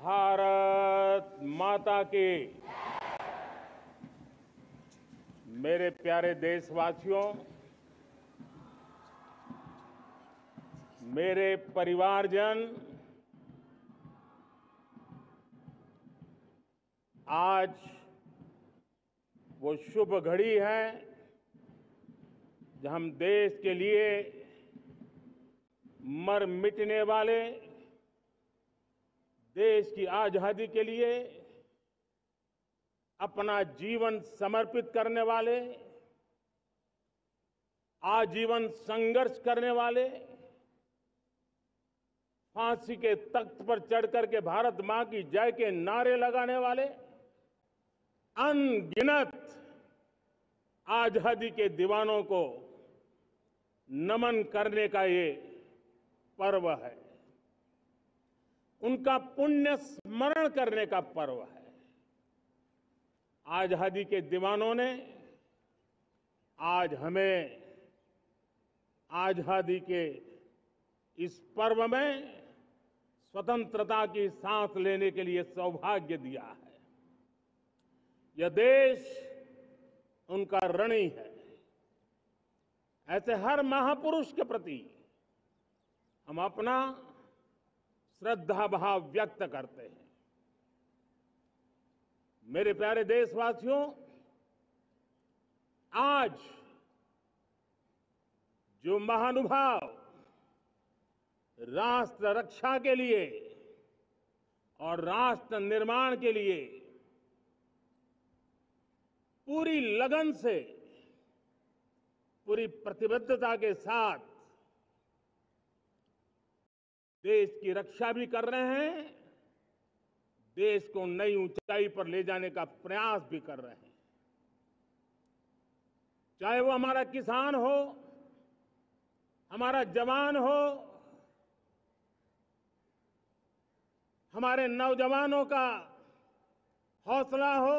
भारत माता की। मेरे प्यारे देशवासियों, मेरे परिवारजन, आज वो शुभ घड़ी है जब हम देश के लिए मर मिटने वाले, देश की आजादी के लिए अपना जीवन समर्पित करने वाले, आजीवन संघर्ष करने वाले, फांसी के तख्त पर चढ़कर के भारत मां की जय के नारे लगाने वाले अनगिनत आजादी के दीवानों को नमन करने का ये पर्व है। उनका पुण्य स्मरण करने का पर्व है। आजादी के दीवानों ने आज हमें आजादी के इस पर्व में स्वतंत्रता की सांस लेने के लिए सौभाग्य दिया है। यह देश उनका ऋणी है। ऐसे हर महापुरुष के प्रति हम अपना श्रद्धा भाव व्यक्त करते हैं। मेरे प्यारे देशवासियों, आज जो महानुभाव राष्ट्र रक्षा के लिए और राष्ट्र निर्माण के लिए पूरी लगन से, पूरी प्रतिबद्धता के साथ देश की रक्षा भी कर रहे हैं, देश को नई ऊंचाई पर ले जाने का प्रयास भी कर रहे हैं। चाहे वो हमारा किसान हो, हमारा जवान हो, हमारे नौजवानों का हौसला हो,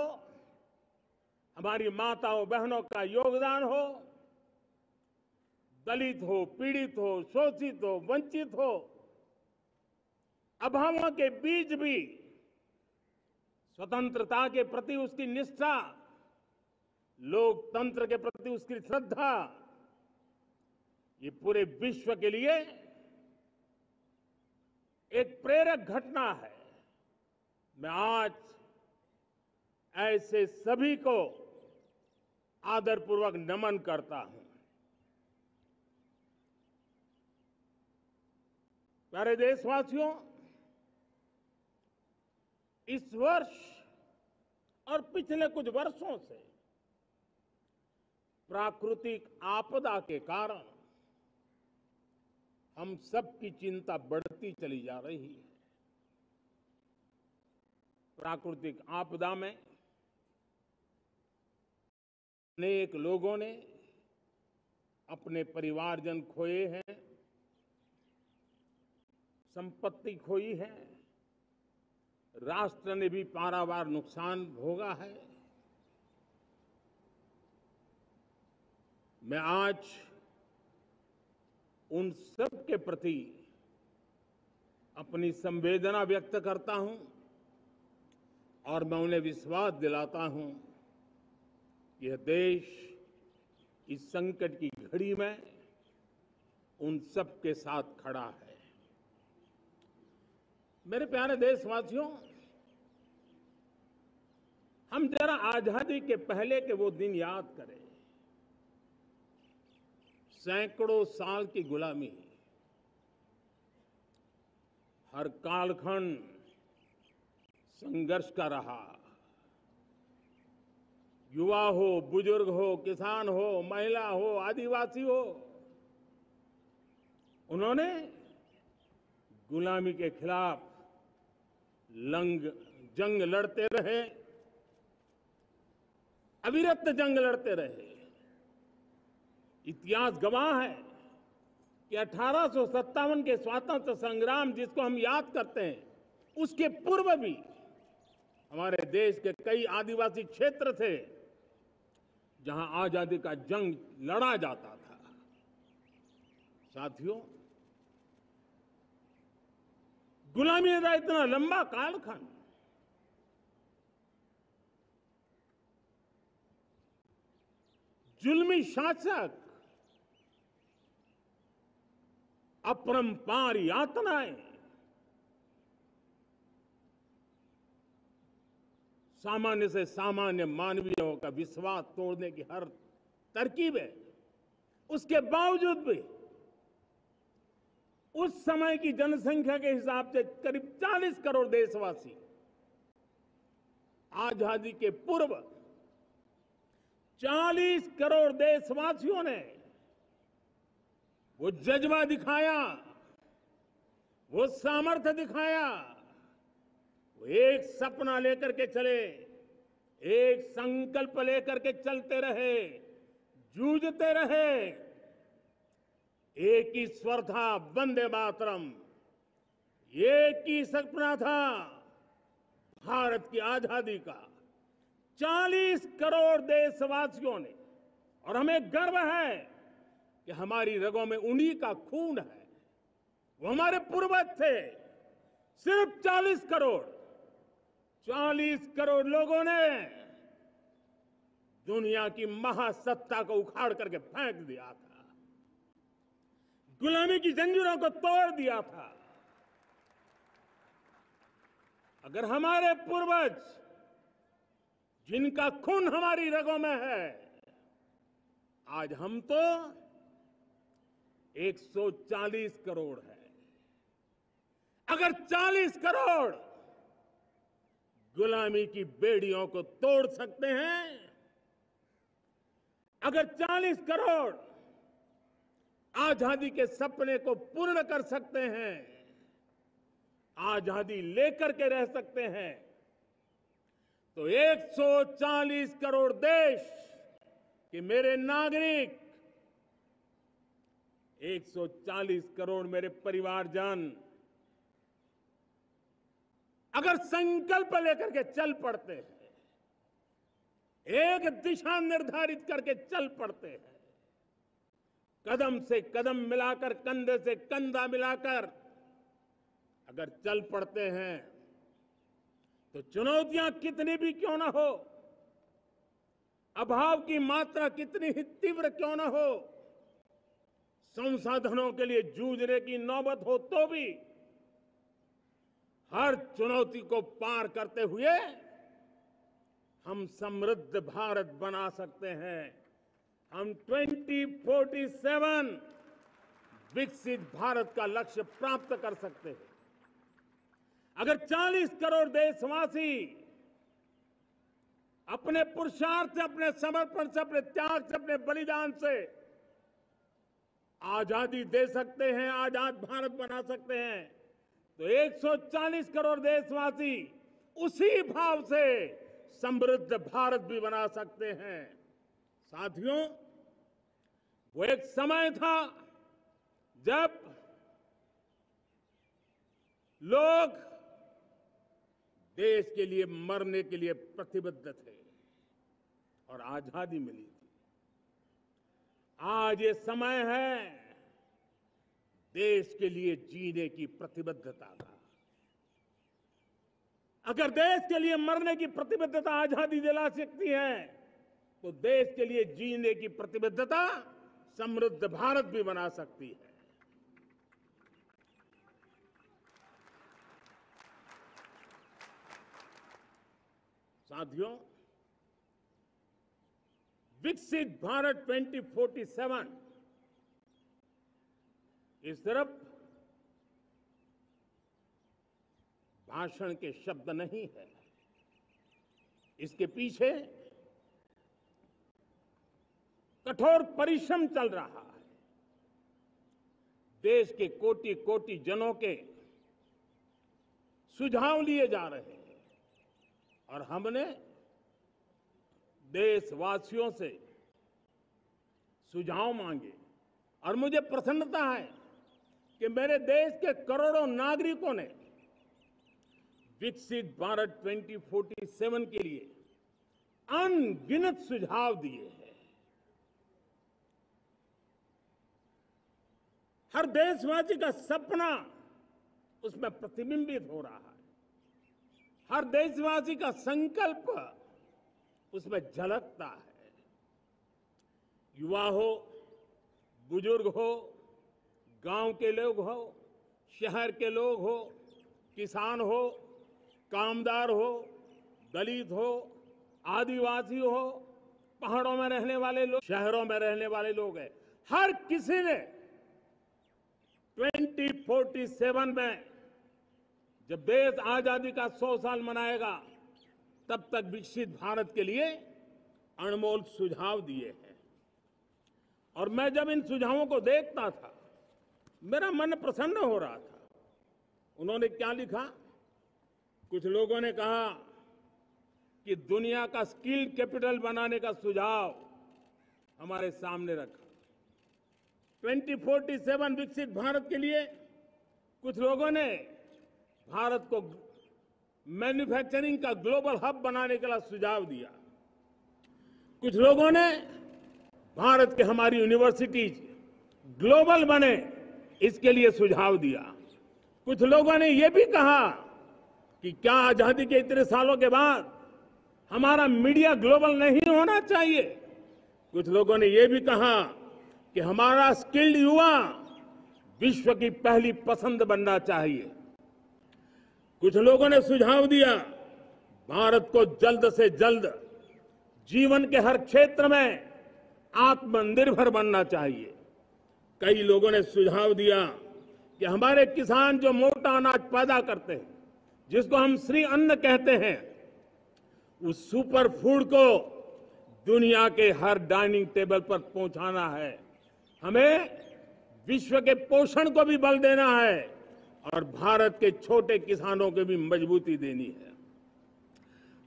हमारी माताओं बहनों का योगदान हो, दलित हो, पीड़ित हो, शोषित हो, वंचित हो, अभावों के बीच भी स्वतंत्रता के प्रति उसकी निष्ठा, लोकतंत्र के प्रति उसकी श्रद्धा, ये पूरे विश्व के लिए एक प्रेरक घटना है। मैं आज ऐसे सभी को आदरपूर्वक नमन करता हूं। प्यारे देशवासियों, इस वर्ष और पिछले कुछ वर्षों से प्राकृतिक आपदा के कारण हम सबकी चिंता बढ़ती चली जा रही है। प्राकृतिक आपदा में अनेक लोगों ने अपने परिवारजन खोए हैं, संपत्ति खोई है, राष्ट्र ने भी पारावार नुकसान भोगा है। मैं आज उन सब के प्रति अपनी संवेदना व्यक्त करता हूं और मैं उन्हें विश्वास दिलाता हूं कि यह देश इस संकट की घड़ी में उन सब के साथ खड़ा है। मेरे प्यारे देशवासियों, हम जरा आजादी के पहले के वो दिन याद करें। सैकड़ों साल की गुलामी, हर कालखंड संघर्ष का रहा। युवा हो, बुजुर्ग हो, किसान हो, महिला हो, आदिवासी हो, उन्होंने गुलामी के खिलाफ जंग लड़ते रहे, अविरत जंग लड़ते रहे। इतिहास गवाह है कि 1857 के स्वातंत्र संग्राम, जिसको हम याद करते हैं, उसके पूर्व भी हमारे देश के कई आदिवासी क्षेत्र थे जहां आजादी का जंग लड़ा जाता था। साथियों, गुलामी का इतना लंबा कालखंड, जुल्मी शासक, अपरंपार यातनाएं, सामान्य से सामान्य मानवीयों का विश्वास तोड़ने की हर तरकीब है। उसके बावजूद भी उस समय की जनसंख्या के हिसाब से करीब 40 करोड़ देशवासी आजादी के पूर्व 40 करोड़ देशवासियों ने वो जज्बा दिखाया, वो सामर्थ्य दिखाया, वो एक सपना लेकर के चले, एक संकल्प लेकर के चलते रहे, जूझते रहे। एक ही स्वर था, वंदे मातरम। एक ही सपना था, भारत की आजादी का। 40 करोड़ देशवासियों ने, और हमें गर्व है कि हमारी रगों में उन्हीं का खून है। वो हमारे पूर्वज थे। सिर्फ 40 करोड़ लोगों ने दुनिया की महासत्ता को उखाड़ करके फेंक दिया था, गुलामी की जंजीरों को तोड़ दिया था। अगर हमारे पूर्वज, जिनका खून हमारी रगों में है, आज हम तो 140 करोड़ है। अगर 40 करोड़ गुलामी की बेड़ियों को तोड़ सकते हैं, अगर 40 करोड़ आजादी के सपने को पूर्ण कर सकते हैं, आजादी लेकर के रह सकते हैं, तो 140 करोड़ देश के मेरे नागरिक, 140 करोड़ मेरे परिवारजन अगर संकल्प लेकर के चल पड़ते हैं, एक दिशा निर्धारित करके चल पड़ते हैं, कदम से कदम मिलाकर, कंधे से कंधा मिलाकर अगर चल पड़ते हैं, तो चुनौतियां कितनी भी क्यों ना हो, अभाव की मात्रा कितनी ही तीव्र क्यों ना हो, संसाधनों के लिए जूझने की नौबत हो तो भी हर चुनौती को पार करते हुए हम समृद्ध भारत बना सकते हैं। हम 2047 विकसित भारत का लक्ष्य प्राप्त कर सकते हैं। अगर 40 करोड़ देशवासी अपने पुरुषार्थ से, अपने समर्पण से, अपने त्याग से, अपने बलिदान से आजादी दे सकते हैं, आजाद भारत बना सकते हैं, तो 140 करोड़ देशवासी उसी भाव से समृद्ध भारत भी बना सकते हैं। साथियों, वो एक समय था जब लोग देश के लिए मरने के लिए प्रतिबद्ध थे और आजादी मिली थी। आज ये समय है देश के लिए जीने की प्रतिबद्धता का। अगर देश के लिए मरने की प्रतिबद्धता आजादी दिला सकती है, तो देश के लिए जीने की प्रतिबद्धता समृद्ध भारत भी बना सकती है। साथियों, विकसित भारत 2047 ये सिर्फ भाषण के शब्द नहीं है। इसके पीछे कठोर परिश्रम चल रहा है। देश के कोटि कोटि जनों के सुझाव लिए जा रहे हैं और हमने देशवासियों से सुझाव मांगे। और मुझे प्रसन्नता है कि मेरे देश के करोड़ों नागरिकों ने विकसित भारत 2047 के लिए अनगिनत सुझाव दिए हैं। हर देशवासी का सपना उसमें प्रतिबिंबित हो रहा है। हर देशवासी का संकल्प उसमें झलकता है। युवा हो, बुजुर्ग हो, गांव के लोग हो, शहर के लोग हो, किसान हो, कामदार हो, दलित हो, आदिवासी हो, पहाड़ों में रहने वाले लोग, शहरों में रहने वाले लोग हैं, हर किसी ने 2047 में जब देश आजादी का 100 साल मनाएगा तब तक विकसित भारत के लिए अनमोल सुझाव दिए हैं। और मैं जब इन सुझावों को देखता था मेरा मन प्रसन्न हो रहा था। उन्होंने क्या लिखा? कुछ लोगों ने कहा कि दुनिया का स्किल कैपिटल बनाने का सुझाव हमारे सामने रखा। 2047 विकसित भारत के लिए कुछ लोगों ने भारत को मैन्युफैक्चरिंग का ग्लोबल हब बनाने का सुझाव दिया। कुछ लोगों ने भारत के हमारी यूनिवर्सिटीज ग्लोबल बने इसके लिए सुझाव दिया। कुछ लोगों ने यह भी कहा कि क्या आजादी के इतने सालों के बाद हमारा मीडिया ग्लोबल नहीं होना चाहिए। कुछ लोगों ने यह भी कहा कि हमारा स्किल्ड युवा विश्व की पहली पसंद बनना चाहिए। कुछ लोगों ने सुझाव दिया भारत को जल्द से जल्द जीवन के हर क्षेत्र में आत्मनिर्भर बनना चाहिए। कई लोगों ने सुझाव दिया कि हमारे किसान जो मोटा अनाज पैदा करते हैं, जिसको हम श्री अन्न कहते हैं, उस सुपर फूड को दुनिया के हर डाइनिंग टेबल पर पहुंचाना है। हमें विश्व के पोषण को भी बल देना है और भारत के छोटे किसानों को भी मजबूती देनी है।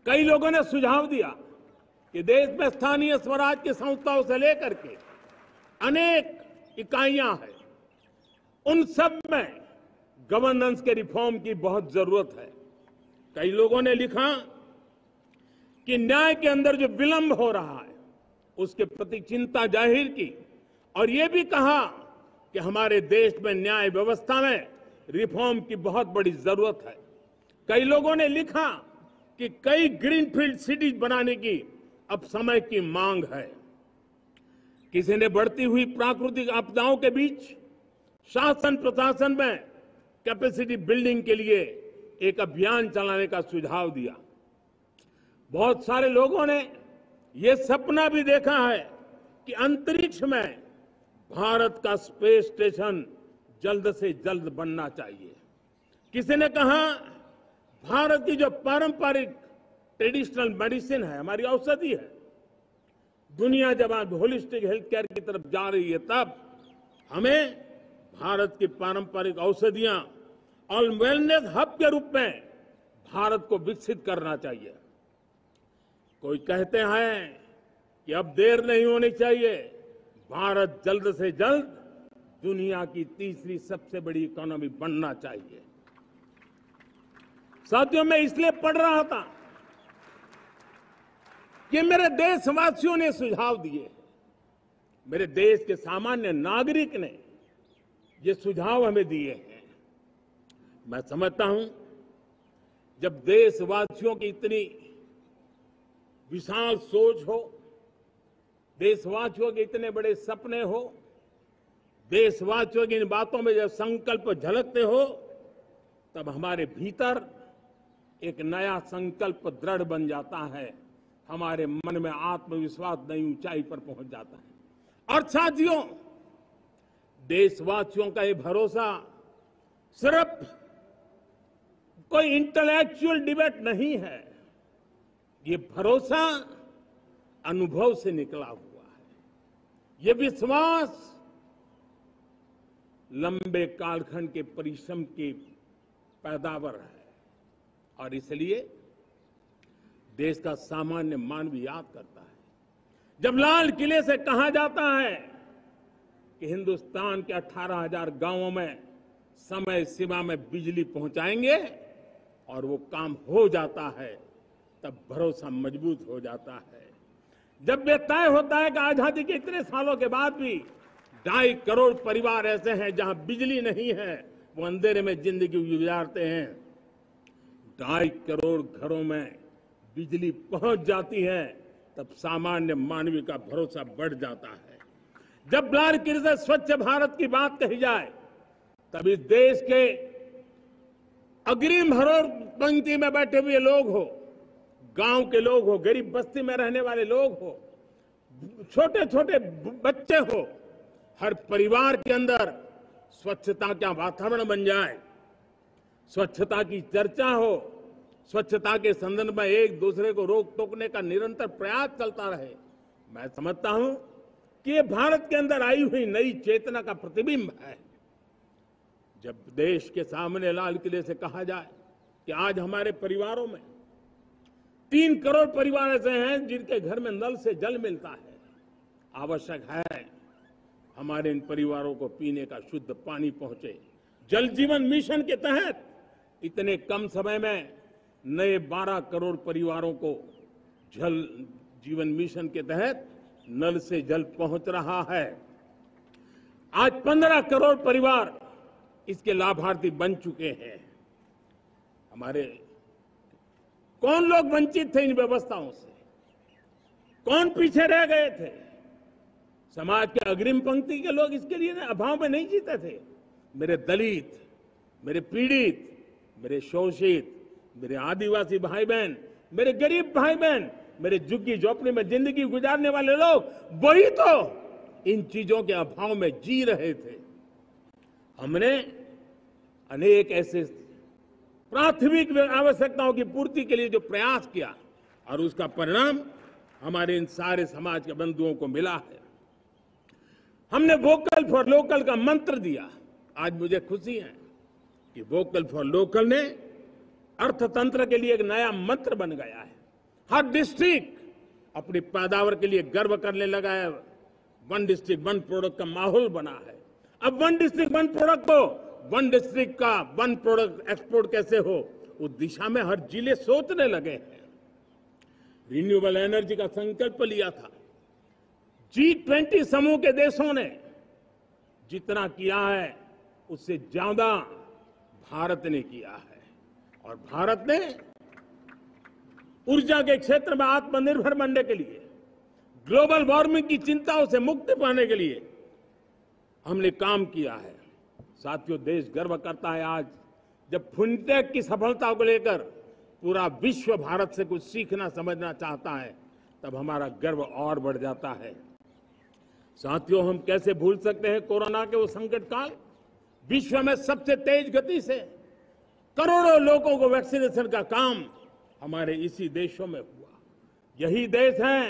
कई लोगों ने सुझाव दिया कि देश में स्थानीय स्वराज की संस्थाओं से लेकर के अनेक इकाइयां हैं, उन सब में गवर्नेंस के रिफॉर्म की बहुत जरूरत है। कई लोगों ने लिखा कि न्याय के अंदर जो विलंब हो रहा है उसके प्रति चिंता जाहिर की और ये भी कहा कि हमारे देश में न्याय व्यवस्था में रिफॉर्म की बहुत बड़ी जरूरत है। कई लोगों ने लिखा कि कई ग्रीनफील्ड सिटीज बनाने की अब समय की मांग है। किसी ने बढ़ती हुई प्राकृतिक आपदाओं के बीच शासन प्रशासन में कैपेसिटी बिल्डिंग के लिए एक अभियान चलाने का सुझाव दिया। बहुत सारे लोगों ने यह सपना भी देखा है कि अंतरिक्ष में भारत का स्पेस स्टेशन जल्द से जल्द बनना चाहिए। किसी ने कहा भारत की जो पारंपरिक ट्रेडिशनल मेडिसिन है, हमारी औषधि है, दुनिया जब आज होलिस्टिक हेल्थ केयर की तरफ जा रही है तब हमें भारत की पारंपरिक औषधियां और वेलनेस हब के रूप में भारत को विकसित करना चाहिए। कोई कहते हैं कि अब देर नहीं होनी चाहिए, भारत जल्द से जल्द दुनिया की तीसरी सबसे बड़ी इकोनॉमी बनना चाहिए। साथियों, मैं इसलिए पढ़ रहा था कि मेरे देशवासियों ने सुझाव दिए, मेरे देश के सामान्य नागरिक ने ये सुझाव हमें दिए हैं। मैं समझता हूं जब देशवासियों की इतनी विशाल सोच हो, देशवासियों के इतने बड़े सपने हो, देशवासियों की इन बातों में जब संकल्प झलकते हो तब हमारे भीतर एक नया संकल्प दृढ़ बन जाता है, हमारे मन में आत्मविश्वास नई ऊंचाई पर पहुंच जाता है। और साथियों, देशवासियों का ये भरोसा सिर्फ कोई इंटेलेक्चुअल डिबेट नहीं है, ये भरोसा अनुभव से निकला हुआ है। ये विश्वास लंबे कालखंड के परिश्रम की पैदावार है और इसलिए देश का सामान्य मानव याद करता है जब लाल किले से कहा जाता है कि हिंदुस्तान के 18,000 गांवों में समय सीमा में बिजली पहुंचाएंगे और वो काम हो जाता है, तब भरोसा मजबूत हो जाता है। जब ये तय होता है कि आजादी के इतने सालों के बाद भी 2.5 करोड़ परिवार ऐसे हैं जहां बिजली नहीं है, वो अंधेरे में जिंदगी गुजारते हैं, 2.5 करोड़ घरों में बिजली पहुंच जाती है, तब सामान्य मानवीय का भरोसा बढ़ जाता है। जब बार से स्वच्छ भारत की बात कही जाए, तब इस देश के अग्रिम हरोड़ पंक्ति में बैठे हुए लोग हो, गांव के लोग हो, गरीब बस्ती में रहने वाले लोग हो, छोटे छोटे बच्चे हो, हर परिवार के अंदर स्वच्छता का वातावरण बन जाए, स्वच्छता की चर्चा हो, स्वच्छता के संदर्भ में एक दूसरे को रोक टोकने का निरंतर प्रयास चलता रहे। मैं समझता हूं कि ये भारत के अंदर आई हुई नई चेतना का प्रतिबिंब है। जब देश के सामने लाल किले से कहा जाए कि आज हमारे परिवारों में 3 करोड़ परिवार ऐसे हैं जिनके घर में नल से जल मिलता है, आवश्यक है हमारे इन परिवारों को पीने का शुद्ध पानी पहुंचे। जल जीवन मिशन के तहत इतने कम समय में नए 12 करोड़ परिवारों को जल जीवन मिशन के तहत नल से जल पहुंच रहा है। आज 15 करोड़ परिवार इसके लाभार्थी बन चुके हैं। हमारे कौन लोग वंचित थे इन व्यवस्थाओं से, कौन पीछे रह गए थे? समाज के अग्रिम पंक्ति के लोग इसके लिए अभाव में नहीं जीते थे। मेरे दलित, मेरे पीड़ित, मेरे शोषित, मेरे आदिवासी भाई बहन, मेरे गरीब भाई बहन, मेरे झुग्गी झोपड़ी में जिंदगी गुजारने वाले लोग, वही तो इन चीजों के अभाव में जी रहे थे। हमने अनेक ऐसे प्राथमिक आवश्यकताओं की पूर्ति के लिए जो प्रयास किया और उसका परिणाम हमारे इन सारे समाज के बंधुओं को मिला है। हमने वोकल फॉर लोकल का मंत्र दिया। आज मुझे खुशी है कि वोकल फॉर लोकल ने अर्थतंत्र के लिए एक नया मंत्र बन गया है। हर डिस्ट्रिक्ट अपनी पैदावार के लिए गर्व करने लगा है। 1 डिस्ट्रिक्ट 1 प्रोडक्ट का माहौल बना है। अब 1 डिस्ट्रिक्ट 1 प्रोडक्ट को 1 डिस्ट्रिक्ट का 1 प्रोडक्ट एक्सपोर्ट कैसे हो, उस दिशा में हर जिले सोचने लगे हैं। रिन्यूएबल एनर्जी का संकल्प लिया था। G20 समूह के देशों ने जितना किया है उससे ज्यादा भारत ने किया है, और भारत ने ऊर्जा के क्षेत्र में आत्मनिर्भर बनने के लिए, ग्लोबल वार्मिंग की चिंताओं से मुक्ति पाने के लिए हमने काम किया है। साथियों, देश गर्व करता है आज जब फिनटेक की सफलता को लेकर पूरा विश्व भारत से कुछ सीखना समझना चाहता है, तब हमारा गर्व और बढ़ जाता है। साथियों, हम कैसे भूल सकते हैं कोरोना के वो संकट काल। विश्व में सबसे तेज गति से करोड़ों लोगों को वैक्सीनेशन का काम हमारे इसी देशों में हुआ। यही देश हैं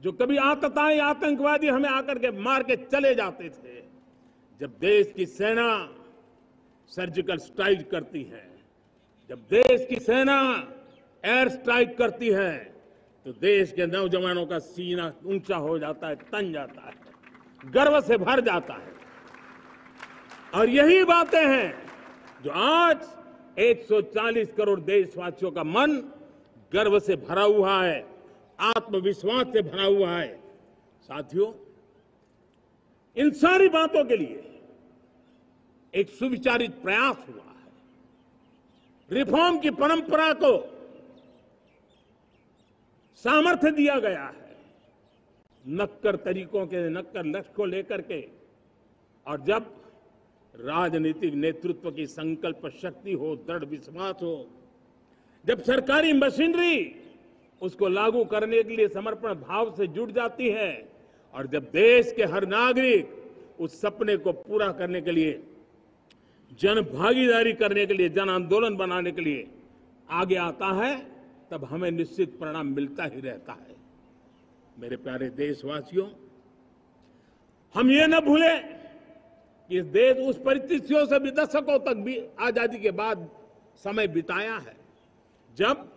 जो कभी आतताई आतंकवादी हमें आकर के मार के चले जाते थे। जब देश की सेना सर्जिकल स्ट्राइक करती है, जब देश की सेना एयर स्ट्राइक करती है, तो देश के नौजवानों का सीना ऊंचा हो जाता है, तन जाता है, गर्व से भर जाता है। और यही बातें हैं जो आज 140 करोड़ देशवासियों का मन गर्व से भरा हुआ है, आत्मविश्वास से भरा हुआ है। साथियों, इन सारी बातों के लिए एक सुविचारित प्रयास हुआ है। रिफॉर्म की परंपरा को सामर्थ्य दिया गया है। नक्कर तरीकों के, नक्कर लक्ष्य को लेकर के, और जब राजनीतिक नेतृत्व की संकल्प शक्ति हो, दृढ़ विश्वास हो, जब सरकारी मशीनरी उसको लागू करने के लिए समर्पण भाव से जुट जाती है, और जब देश के हर नागरिक उस सपने को पूरा करने के लिए, जन भागीदारी करने के लिए, जन आंदोलन बनाने के लिए आगे आता है, तब हमें निश्चित परिणाम मिलता ही रहता है। मेरे प्यारे देशवासियों, हम ये न भूलें कि इस देश उस परिस्थितियों से भी दशकों तक भी आजादी के बाद समय बिताया है, जब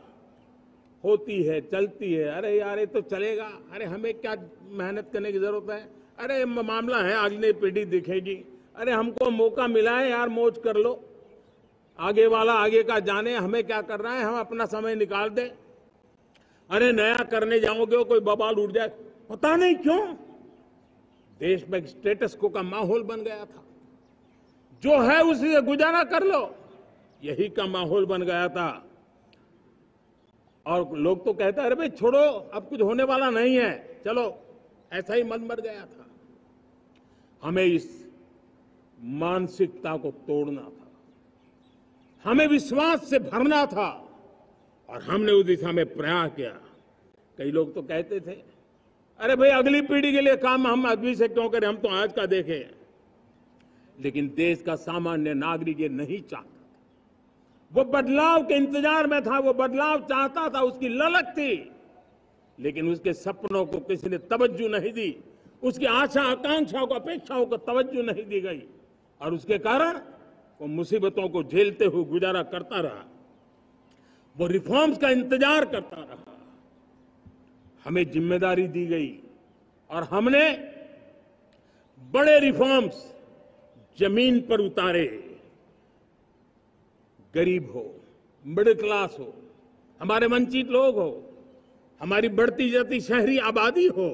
होती है, चलती है, अरे यार ये तो चलेगा, अरे हमें क्या मेहनत करने की जरूरत है, अरे मामला है अगली पीढ़ी दिखेगी, अरे हमको मौका मिला है यार, मौज कर लो, आगे वाला आगे का जाने, हमें क्या करना है, हम अपना समय निकाल दें। अरे नया करने जाओगे कोई बवाल उठ जाए, पता नहीं क्यों देश में स्टेटस को का माहौल बन गया था। जो है उसी से गुजारा कर लो, यही का माहौल बन गया था। और लोग तो कहते हैं अरे भाई छोड़ो, अब कुछ होने वाला नहीं है, चलो, ऐसा ही मन मर गया था। हमें इस मानसिकता को तोड़ना था, हमें विश्वास से भरना था, और हमने उस दिशा में प्रयास किया। कई लोग तो कहते थे अरे भाई अगली पीढ़ी के लिए काम हम अभी से क्यों करें, हम तो आज का देखें। लेकिन देश का सामान्य नागरिक ये नहीं चाहता, वो बदलाव के इंतजार में था, वो बदलाव चाहता था, उसकी ललक थी, लेकिन उसके सपनों को किसी ने तवज्जो नहीं दी, उसकी आशा आकांक्षाओं को अपेक्षाओं को तवज्जो नहीं दी गई, और उसके कारण वो मुसीबतों को झेलते हुए गुजारा करता रहा, वो रिफॉर्म्स का इंतजार करता रहा। हमें जिम्मेदारी दी गई और हमने बड़े रिफॉर्म्स जमीन पर उतारे। गरीब हो, मिडिल क्लास हो, हमारे वंचित लोग हो, हमारी बढ़ती जाती शहरी आबादी हो,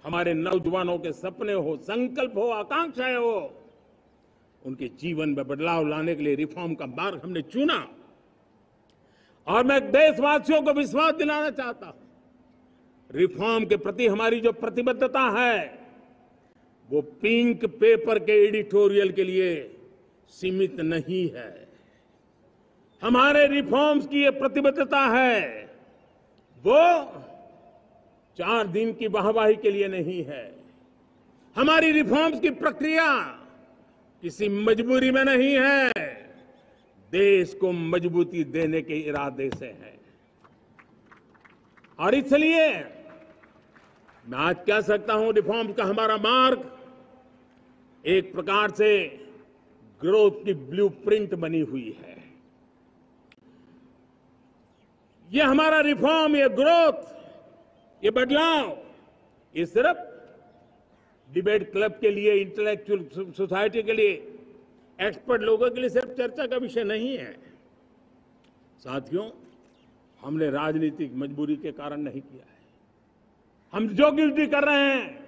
हमारे नौजवानों के सपने हो, संकल्प हो, आकांक्षाएं हो, उनके जीवन में बदलाव लाने के लिए रिफॉर्म का मार्ग हमने चुना। और मैं देशवासियों को विश्वास दिलाना चाहता हूं, रिफॉर्म के प्रति हमारी जो प्रतिबद्धता है वो पिंक पेपर के एडिटोरियल के लिए सीमित नहीं है। हमारे रिफॉर्म्स की ये प्रतिबद्धता है, वो 4 दिन की वाहवाही के लिए नहीं है। हमारी रिफॉर्म्स की प्रक्रिया किसी मजबूरी में नहीं है, देश को मजबूती देने के इरादे से है। और इसलिए मैं आज कह सकता हूं, रिफॉर्म का हमारा मार्ग एक प्रकार से ग्रोथ की ब्लूप्रिंट बनी हुई है। ये हमारा रिफॉर्म, ये ग्रोथ, ये बदलाव, ये सिर्फ डिबेट क्लब के लिए, इंटेलेक्चुअल सोसाइटी के लिए, एक्सपर्ट लोगों के लिए सिर्फ चर्चा का विषय नहीं है। साथियों, हमने राजनीतिक मजबूरी के कारण नहीं किया है। हम जो कुछ भी कर रहे हैं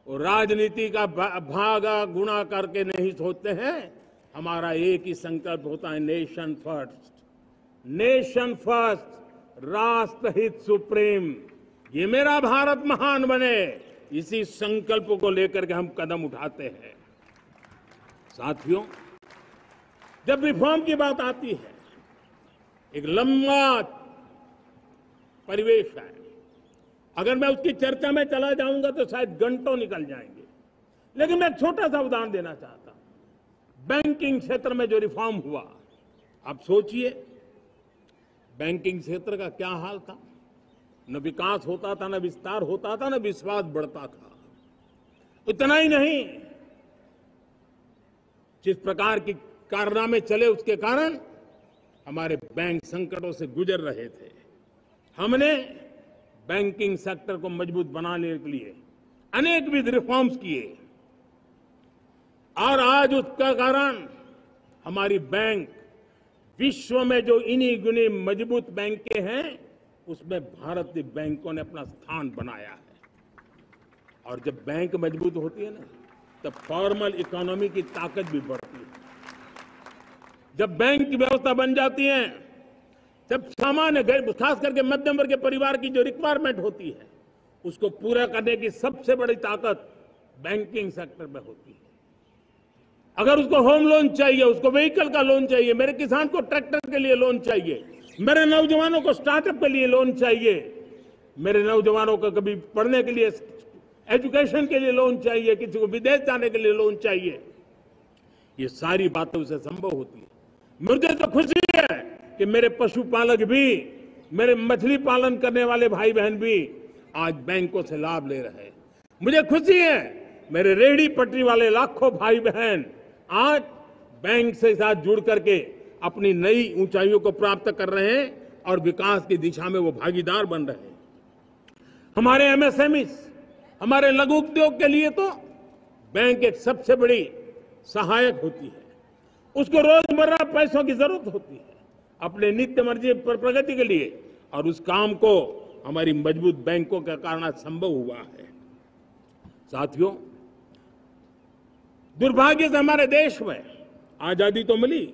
वो राजनीति का भागा गुणा करके नहीं सोचते हैं। हमारा एक ही संकल्प होता है, नेशन फर्स्ट, नेशन फर्स्ट, राष्ट्रहित सुप्रीम, ये मेरा भारत महान बने, इसी संकल्प को लेकर के हम कदम उठाते हैं। साथियों, जब रिफॉर्म की बात आती है, एक लंबा परिवेश है। अगर मैं उसकी चर्चा में चला जाऊंगा तो शायद घंटों निकल जाएंगे, लेकिन मैं एक छोटा सा उदाहरण देना चाहता हूं। बैंकिंग क्षेत्र में जो रिफॉर्म हुआ, आप सोचिए बैंकिंग क्षेत्र का क्या हाल था। न विकास होता था, न विस्तार होता था, न विश्वास बढ़ता था। इतना ही नहीं, जिस प्रकार की कारनामे चले उसके कारण हमारे बैंक संकटों से गुजर रहे थे। हमने बैंकिंग सेक्टर को मजबूत बनाने के लिए अनेकविध रिफॉर्म्स किए, और आज उसका कारण हमारी बैंक विश्व में जो इन्हीं गुनी मजबूत बैंकें हैं उसमें भारतीय बैंकों ने अपना स्थान बनाया है। और जब बैंक मजबूत होती है ना, तब फॉर्मल इकोनॉमी की ताकत भी बढ़ती है। जब बैंक की व्यवस्था बन जाती है, जब सामान्य खास करके मध्यम वर्ग के परिवार की जो रिक्वायरमेंट होती है उसको पूरा करने की सबसे बड़ी ताकत बैंकिंग सेक्टर में होती है। अगर उसको होम लोन चाहिए, उसको व्हीकल का लोन चाहिए, मेरे किसान को ट्रैक्टर के लिए लोन चाहिए, मेरे नौजवानों को स्टार्टअप के लिए लोन चाहिए, मेरे नौजवानों को कभी पढ़ने के लिए, एजुकेशन के लिए लोन चाहिए, किसी को विदेश जाने के लिए लोन चाहिए, ये सारी बातें उसे संभव होती है। मुझे तो खुशी है कि मेरे पशुपालक भी, मेरे मछली पालन करने वाले भाई बहन भी आज बैंकों से लाभ ले रहे हैं। मुझे खुशी है मेरे रेहड़ी पटरी वाले लाखों भाई बहन आज बैंक से साथ जुड़ करके अपनी नई ऊंचाइयों को प्राप्त कर रहे हैं और विकास की दिशा में वो भागीदार बन रहे हैं। हमारे एमएसएमईज, हमारे लघु उद्योग के लिए तो बैंक एक सबसे बड़ी सहायक होती है। उसको रोजमर्रा पैसों की जरूरत होती है अपने नित्य मर्जी पर प्रगति के लिए, और उस काम को हमारी मजबूत बैंकों के कारण संभव हुआ है। साथियों, दुर्भाग्य से हमारे देश में आजादी तो मिली,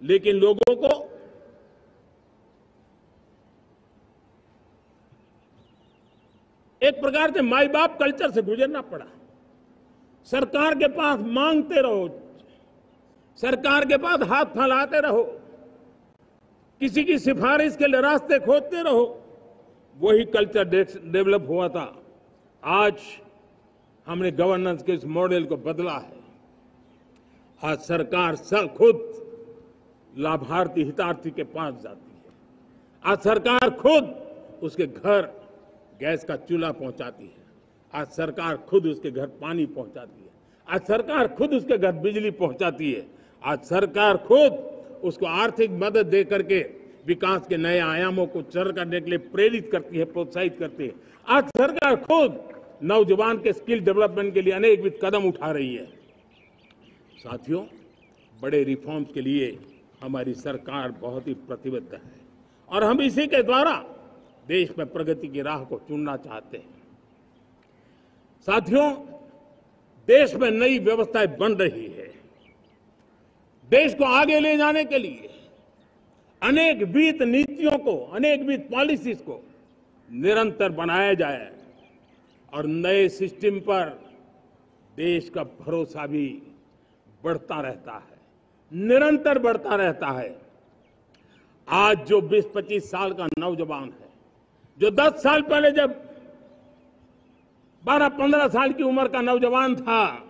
लेकिन लोगों को एक प्रकार से माई बाप कल्चर से गुजरना पड़ा। सरकार के पास मांगते रहो, सरकार के पास हाथ फैलाते रहो, किसी की सिफारिश के लिए रास्ते खोजते रहो, वही कल्चर डेवलप हुआ था। आज हमने गवर्नेंस के इस मॉडल को बदला है। आज सरकार खुद लाभार्थी हितार्थी के पास जाती है। आज सरकार खुद उसके घर गैस का चूल्हा पहुंचाती है। आज सरकार खुद उसके घर पानी पहुंचाती है। आज सरकार खुद उसके घर बिजली पहुंचाती है। आज सरकार खुद उसको आर्थिक मदद दे करके विकास के नए आयामों को सर करने के लिए प्रेरित करती है, प्रोत्साहित करती है। आज सरकार खुद नौजवान के स्किल डेवलपमेंट के लिए अनेकविध कदम उठा रही है। साथियों, बड़े रिफॉर्म्स के लिए हमारी सरकार बहुत ही प्रतिबद्ध है और हम इसी के द्वारा देश में प्रगति की राह को चुनना चाहते हैं। साथियों, देश में नई व्यवस्थाएं बन रही है। देश को आगे ले जाने के लिए अनेक वित्त नीतियों को, अनेक वित्त पॉलिसीज को निरंतर बनाया जाए और नए सिस्टम पर देश का भरोसा भी बढ़ता रहता है, निरंतर बढ़ता रहता है। आज जो 20-25 साल का नौजवान है, जो 10 साल पहले जब 12-15 साल की उम्र का नौजवान था,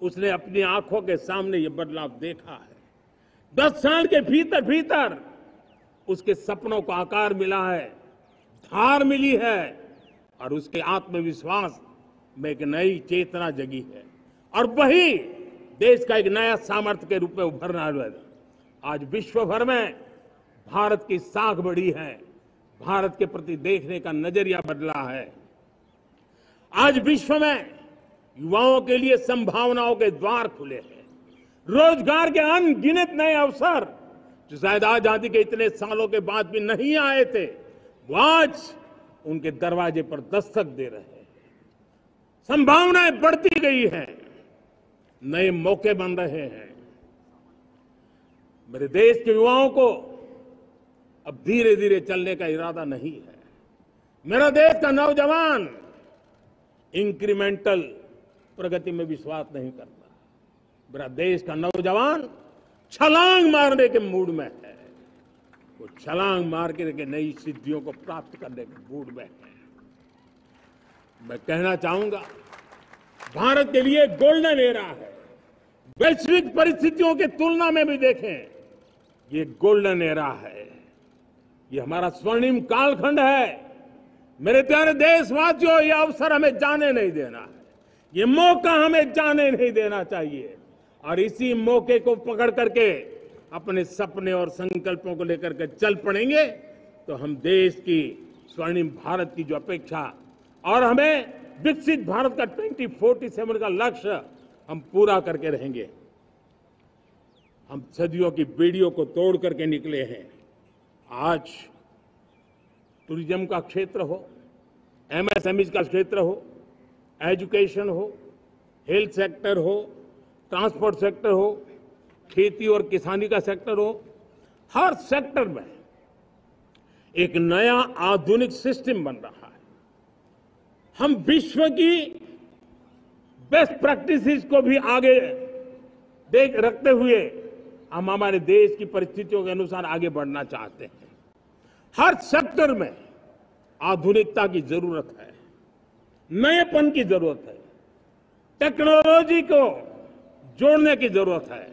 उसने अपनी आंखों के सामने ये बदलाव देखा है। 10 साल के भीतर भीतर उसके सपनों को आकार मिला है, धार मिली है और उसके आत्मविश्वास में एक नई चेतना जगी है और वही देश का एक नया सामर्थ्य के रूप में उभरना है। आज विश्व भर में भारत की साख बढ़ी है, भारत के प्रति देखने का नजरिया बदला है। आज विश्व में युवाओं के लिए संभावनाओं के द्वार खुले हैं। रोजगार के अनगिनत नए अवसर जो शायद आजादी के इतने सालों के बाद भी नहीं आए थे, वो आज उनके दरवाजे पर दस्तक दे रहे हैं। संभावनाएं बढ़ती गई हैं, नए मौके बन रहे हैं। मेरे देश के युवाओं को अब धीरे धीरे चलने का इरादा नहीं है। मेरा देश का नौजवान इंक्रीमेंटल प्रगति में विश्वास नहीं करता। मेरा देश का नौजवान छलांग मारने के मूड में है। वो छलांग मार के नई सिद्धियों को प्राप्त करने के मूड में है। मैं कहना चाहूंगा, भारत के लिए गोल्डन एरा है। वैश्विक परिस्थितियों की तुलना में भी देखें, ये गोल्डन एरा है। ये हमारा स्वर्णिम कालखंड है। मेरे प्यारे देशवासियों, ये अवसर हमें जाने नहीं देना है। ये मौका हमें जाने नहीं देना चाहिए और इसी मौके को पकड़ करके अपने सपने और संकल्पों को लेकर के चल पड़ेंगे तो हम देश की स्वर्णिम भारत की जो अपेक्षा और हमें विकसित भारत का 2047 का लक्ष्य हम पूरा करके रहेंगे। हम सदियों की बेड़ियों को तोड़ करके निकले हैं। आज टूरिज्म का क्षेत्र हो, एमएसएमई का क्षेत्र हो, एजुकेशन हो, हेल्थ सेक्टर हो, ट्रांसपोर्ट सेक्टर हो, खेती और किसानी का सेक्टर हो, हर सेक्टर में एक नया आधुनिक सिस्टम बन रहा है। हम विश्व की बेस्ट प्रैक्टिसेस को भी आगे रखते हुए हम हमारे देश की परिस्थितियों के अनुसार आगे बढ़ना चाहते हैं। हर सेक्टर में आधुनिकता की जरूरत है, नएपन की जरूरत है, टेक्नोलॉजी को जोड़ने की जरूरत है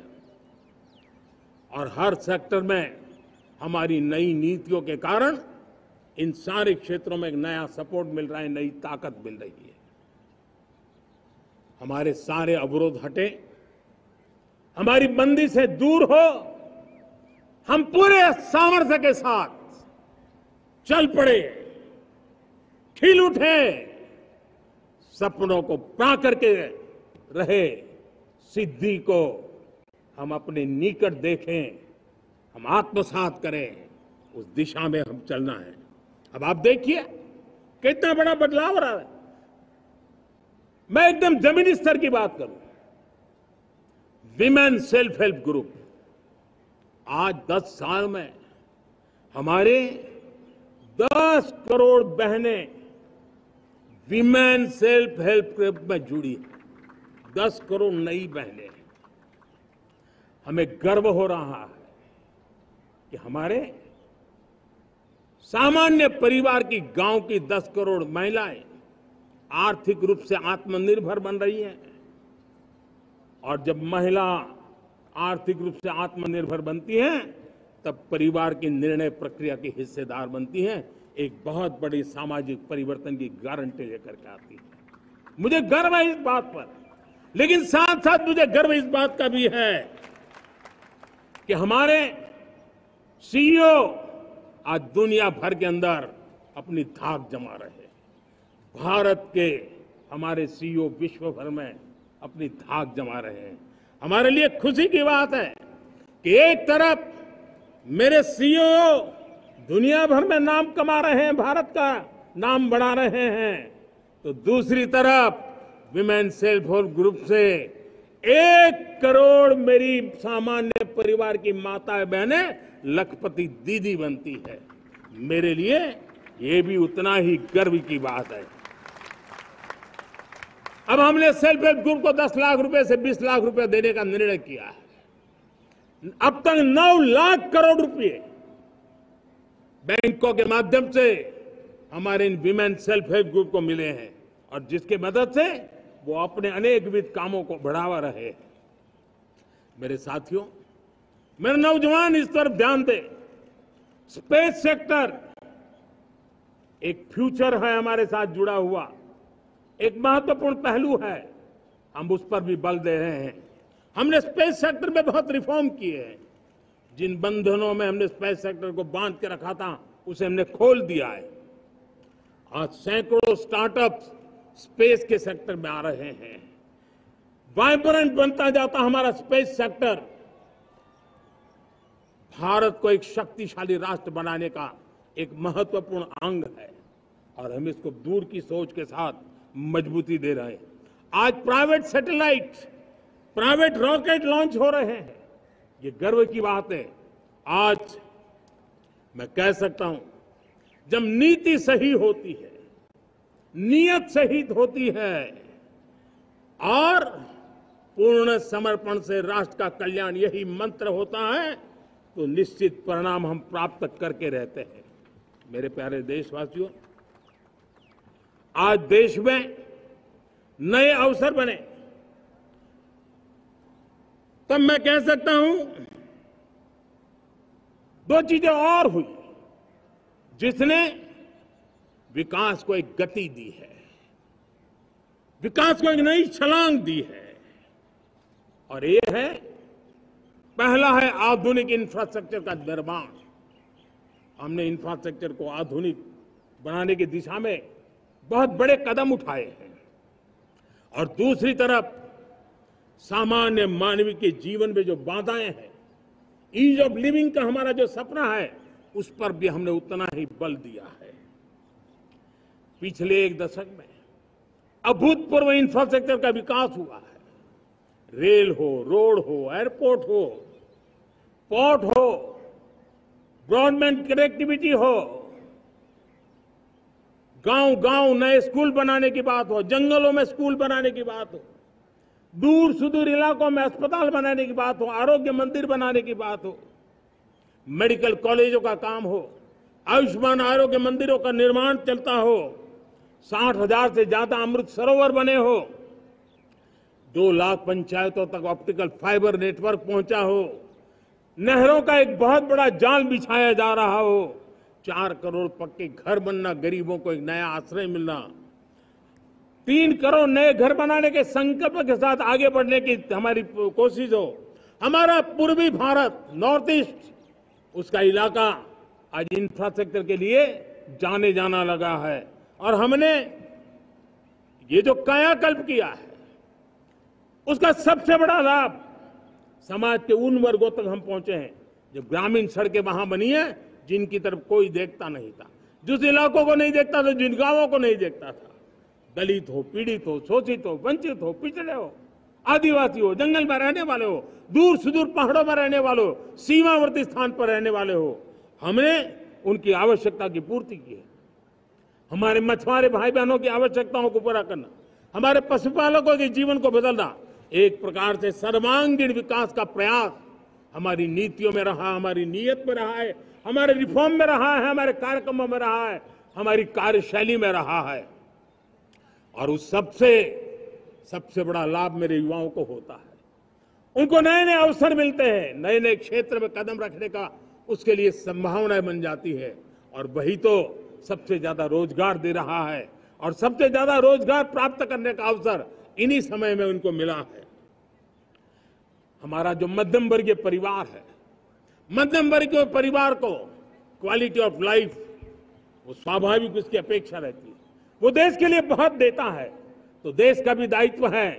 और हर सेक्टर में हमारी नई नीतियों के कारण इन सारे क्षेत्रों में एक नया सपोर्ट मिल रहा है, नई ताकत मिल रही है। हमारे सारे अवरोध हटे, हमारी बंदी से दूर हो, हम पूरे सामर्थ्य के साथ चल पड़े, खिल उठे, सपनों को पा करके रहे, सिद्धि को हम अपने निकट देखें, हम आत्मसात करें, उस दिशा में हम चलना है। अब आप देखिए कितना बड़ा बदलाव हो रहा है। मैं एकदम जमीनी स्तर की बात करूं, विमेन सेल्फ हेल्प ग्रुप, आज 10 साल में हमारे 10 करोड़ बहनें विमेन सेल्फ हेल्प ग्रुप में जुड़ी हैं। 10 करोड़ नई बहनें। हमें गर्व हो रहा है कि हमारे सामान्य परिवार की, गांव की 10 करोड़ महिलाएं आर्थिक रूप से आत्मनिर्भर बन रही हैं। और जब महिला आर्थिक रूप से आत्मनिर्भर बनती हैं, तब परिवार की निर्णय प्रक्रिया की हिस्सेदार बनती हैं, एक बहुत बड़ी सामाजिक परिवर्तन की गारंटी लेकर के आती है। मुझे गर्व है इस बात पर, लेकिन साथ साथ मुझे गर्व इस बात का भी है कि हमारे सीईओ आज दुनिया भर के अंदर अपनी धाक जमा रहे हैं। भारत के हमारे सीईओ विश्व भर में अपनी धाक जमा रहे हैं। हमारे लिए खुशी की बात है कि एक तरफ मेरे सीईओ दुनिया भर में नाम कमा रहे हैं, भारत का नाम बढ़ा रहे हैं, तो दूसरी तरफ विमेन सेल्फ हेल्प ग्रुप से 1 करोड़ मेरी सामान्य परिवार की माताएं बहनें लखपति दीदी बनती है। मेरे लिए ये भी उतना ही गर्व की बात है। अब हमने सेल्फ हेल्प ग्रुप को 10 लाख रुपए से 20 लाख रुपए देने का निर्णय किया है। अब तक 9 लाख करोड़ रुपए बैंकों के माध्यम से हमारे इन विमेन सेल्फ हेल्प ग्रुप को मिले हैं, और जिसकी मदद से वो अपने अनेकविध कामों को बढ़ावा रहे हैं। मेरे साथियों, मेरे नौजवान इस तरफ ध्यान दें। स्पेस सेक्टर एक फ्यूचर है हमारे साथ जुड़ा हुआ, एक महत्वपूर्ण पहलू है। हम उस पर भी बल दे रहे हैं। हमने स्पेस सेक्टर में बहुत रिफॉर्म किए हैं। जिन बंधनों में हमने स्पेस सेक्टर को बांध के रखा था, उसे हमने खोल दिया है। आज सैकड़ों स्टार्टअप्स स्पेस के सेक्टर में आ रहे हैं। वाइब्रेंट बनता जाता हमारा स्पेस सेक्टर भारत को एक शक्तिशाली राष्ट्र बनाने का एक महत्वपूर्ण अंग है, और हम इसको दूर की सोच के साथ मजबूती दे रहे हैं। आज private satellite, private rocket launch हो रहे हैं। ये गर्व की बात है। आज मैं कह सकता हूं, जब नीति सही होती है, नियत सही होती है और पूर्ण समर्पण से राष्ट्र का कल्याण यही मंत्र होता है, तो निश्चित परिणाम हम प्राप्त करके रहते हैं। मेरे प्यारे देशवासियों, आज देश में नए अवसर बने, तब मैं कह सकता हूं 2 चीजें और हुई जिसने विकास को एक गति दी है, विकास को एक नई छलांग दी है। और ये है, पहला है आधुनिक इंफ्रास्ट्रक्चर का निर्माण। हमने इंफ्रास्ट्रक्चर को आधुनिक बनाने की दिशा में बहुत बड़े कदम उठाए हैं। और दूसरी तरफ सामान्य मानवीय के जीवन में जो बाधाएं हैं, ईज ऑफ लिविंग का हमारा जो सपना है, उस पर भी हमने उतना ही बल दिया है। पिछले 1 दशक में अभूतपूर्व इंफ्रास्ट्रक्चर का विकास हुआ है। रेल हो, रोड हो, एयरपोर्ट हो, पोर्ट हो, ब्रॉडबैंड कनेक्टिविटी हो, गांव-गांव नए स्कूल बनाने की बात हो, जंगलों में स्कूल बनाने की बात हो, दूर सुदूर इलाकों में अस्पताल बनाने की बात हो, आरोग्य मंदिर बनाने की बात हो, मेडिकल कॉलेजों का काम हो, आयुष्मान आरोग्य मंदिरों का निर्माण चलता हो, 60,000 से ज्यादा अमृत सरोवर बने हो, 2 लाख पंचायतों तक ऑप्टिकल फाइबर नेटवर्क पहुंचा हो, नहरों का एक बहुत बड़ा जाल बिछाया जा रहा हो, 4 करोड़ पक्के घर बनना, गरीबों को एक नया आश्रय मिलना, 3 करोड़ नए घर बनाने के संकल्प के साथ आगे बढ़ने की हमारी कोशिश हो। हमारा पूर्वी भारत, नॉर्थ ईस्ट, उसका इलाका आज इंफ्रास्ट्रक्चर के लिए जाने जाना लगा है। और हमने ये जो कायाकल्प किया है, उसका सबसे बड़ा लाभ समाज के उन वर्गों तक हम पहुंचे हैं जो ग्रामीण सड़कें वहां बनी है, जिनकी तरफ कोई देखता नहीं था, जिस इलाकों को नहीं देखता था, जिन गांवों को नहीं देखता था। दलित हो, पीड़ित हो, शोषित हो, वंचित हो, पिछड़े हो, आदिवासी हो, जंगल में रहने वाले हो, दूर सुदूर पहाड़ों में रहने वाले हो, सीमावर्ती स्थान पर रहने वाले हो, हमने उनकी आवश्यकता की पूर्ति की है। हमारे मछुआरे भाई बहनों की आवश्यकताओं को पूरा करना, हमारे पशुपालकों के जीवन को बदलना, एक प्रकार से सर्वांगीण विकास का प्रयास हमारी नीतियों में रहा, हमारी नीयत में रहा है, हमारे रिफॉर्म में रहा है, हमारे कार्यक्रमों में रहा है, हमारी कार्यशैली में रहा है। और उस सबसे बड़ा लाभ मेरे युवाओं को होता है। उनको नए नए अवसर मिलते हैं, नए नए क्षेत्र में कदम रखने का उसके लिए संभावनाएं बन जाती है, और वही तो सबसे ज्यादा रोजगार दे रहा है। और सबसे ज्यादा रोजगार प्राप्त करने का अवसर इन्हीं समय में उनको मिला है। हमारा जो मध्यम वर्गीय परिवार है, मध्यम वर्गीय परिवार को क्वालिटी ऑफ लाइफ, वो स्वाभाविक उसकी अपेक्षा रहती है। वो देश के लिए बहुत देता है, तो देश का भी दायित्व है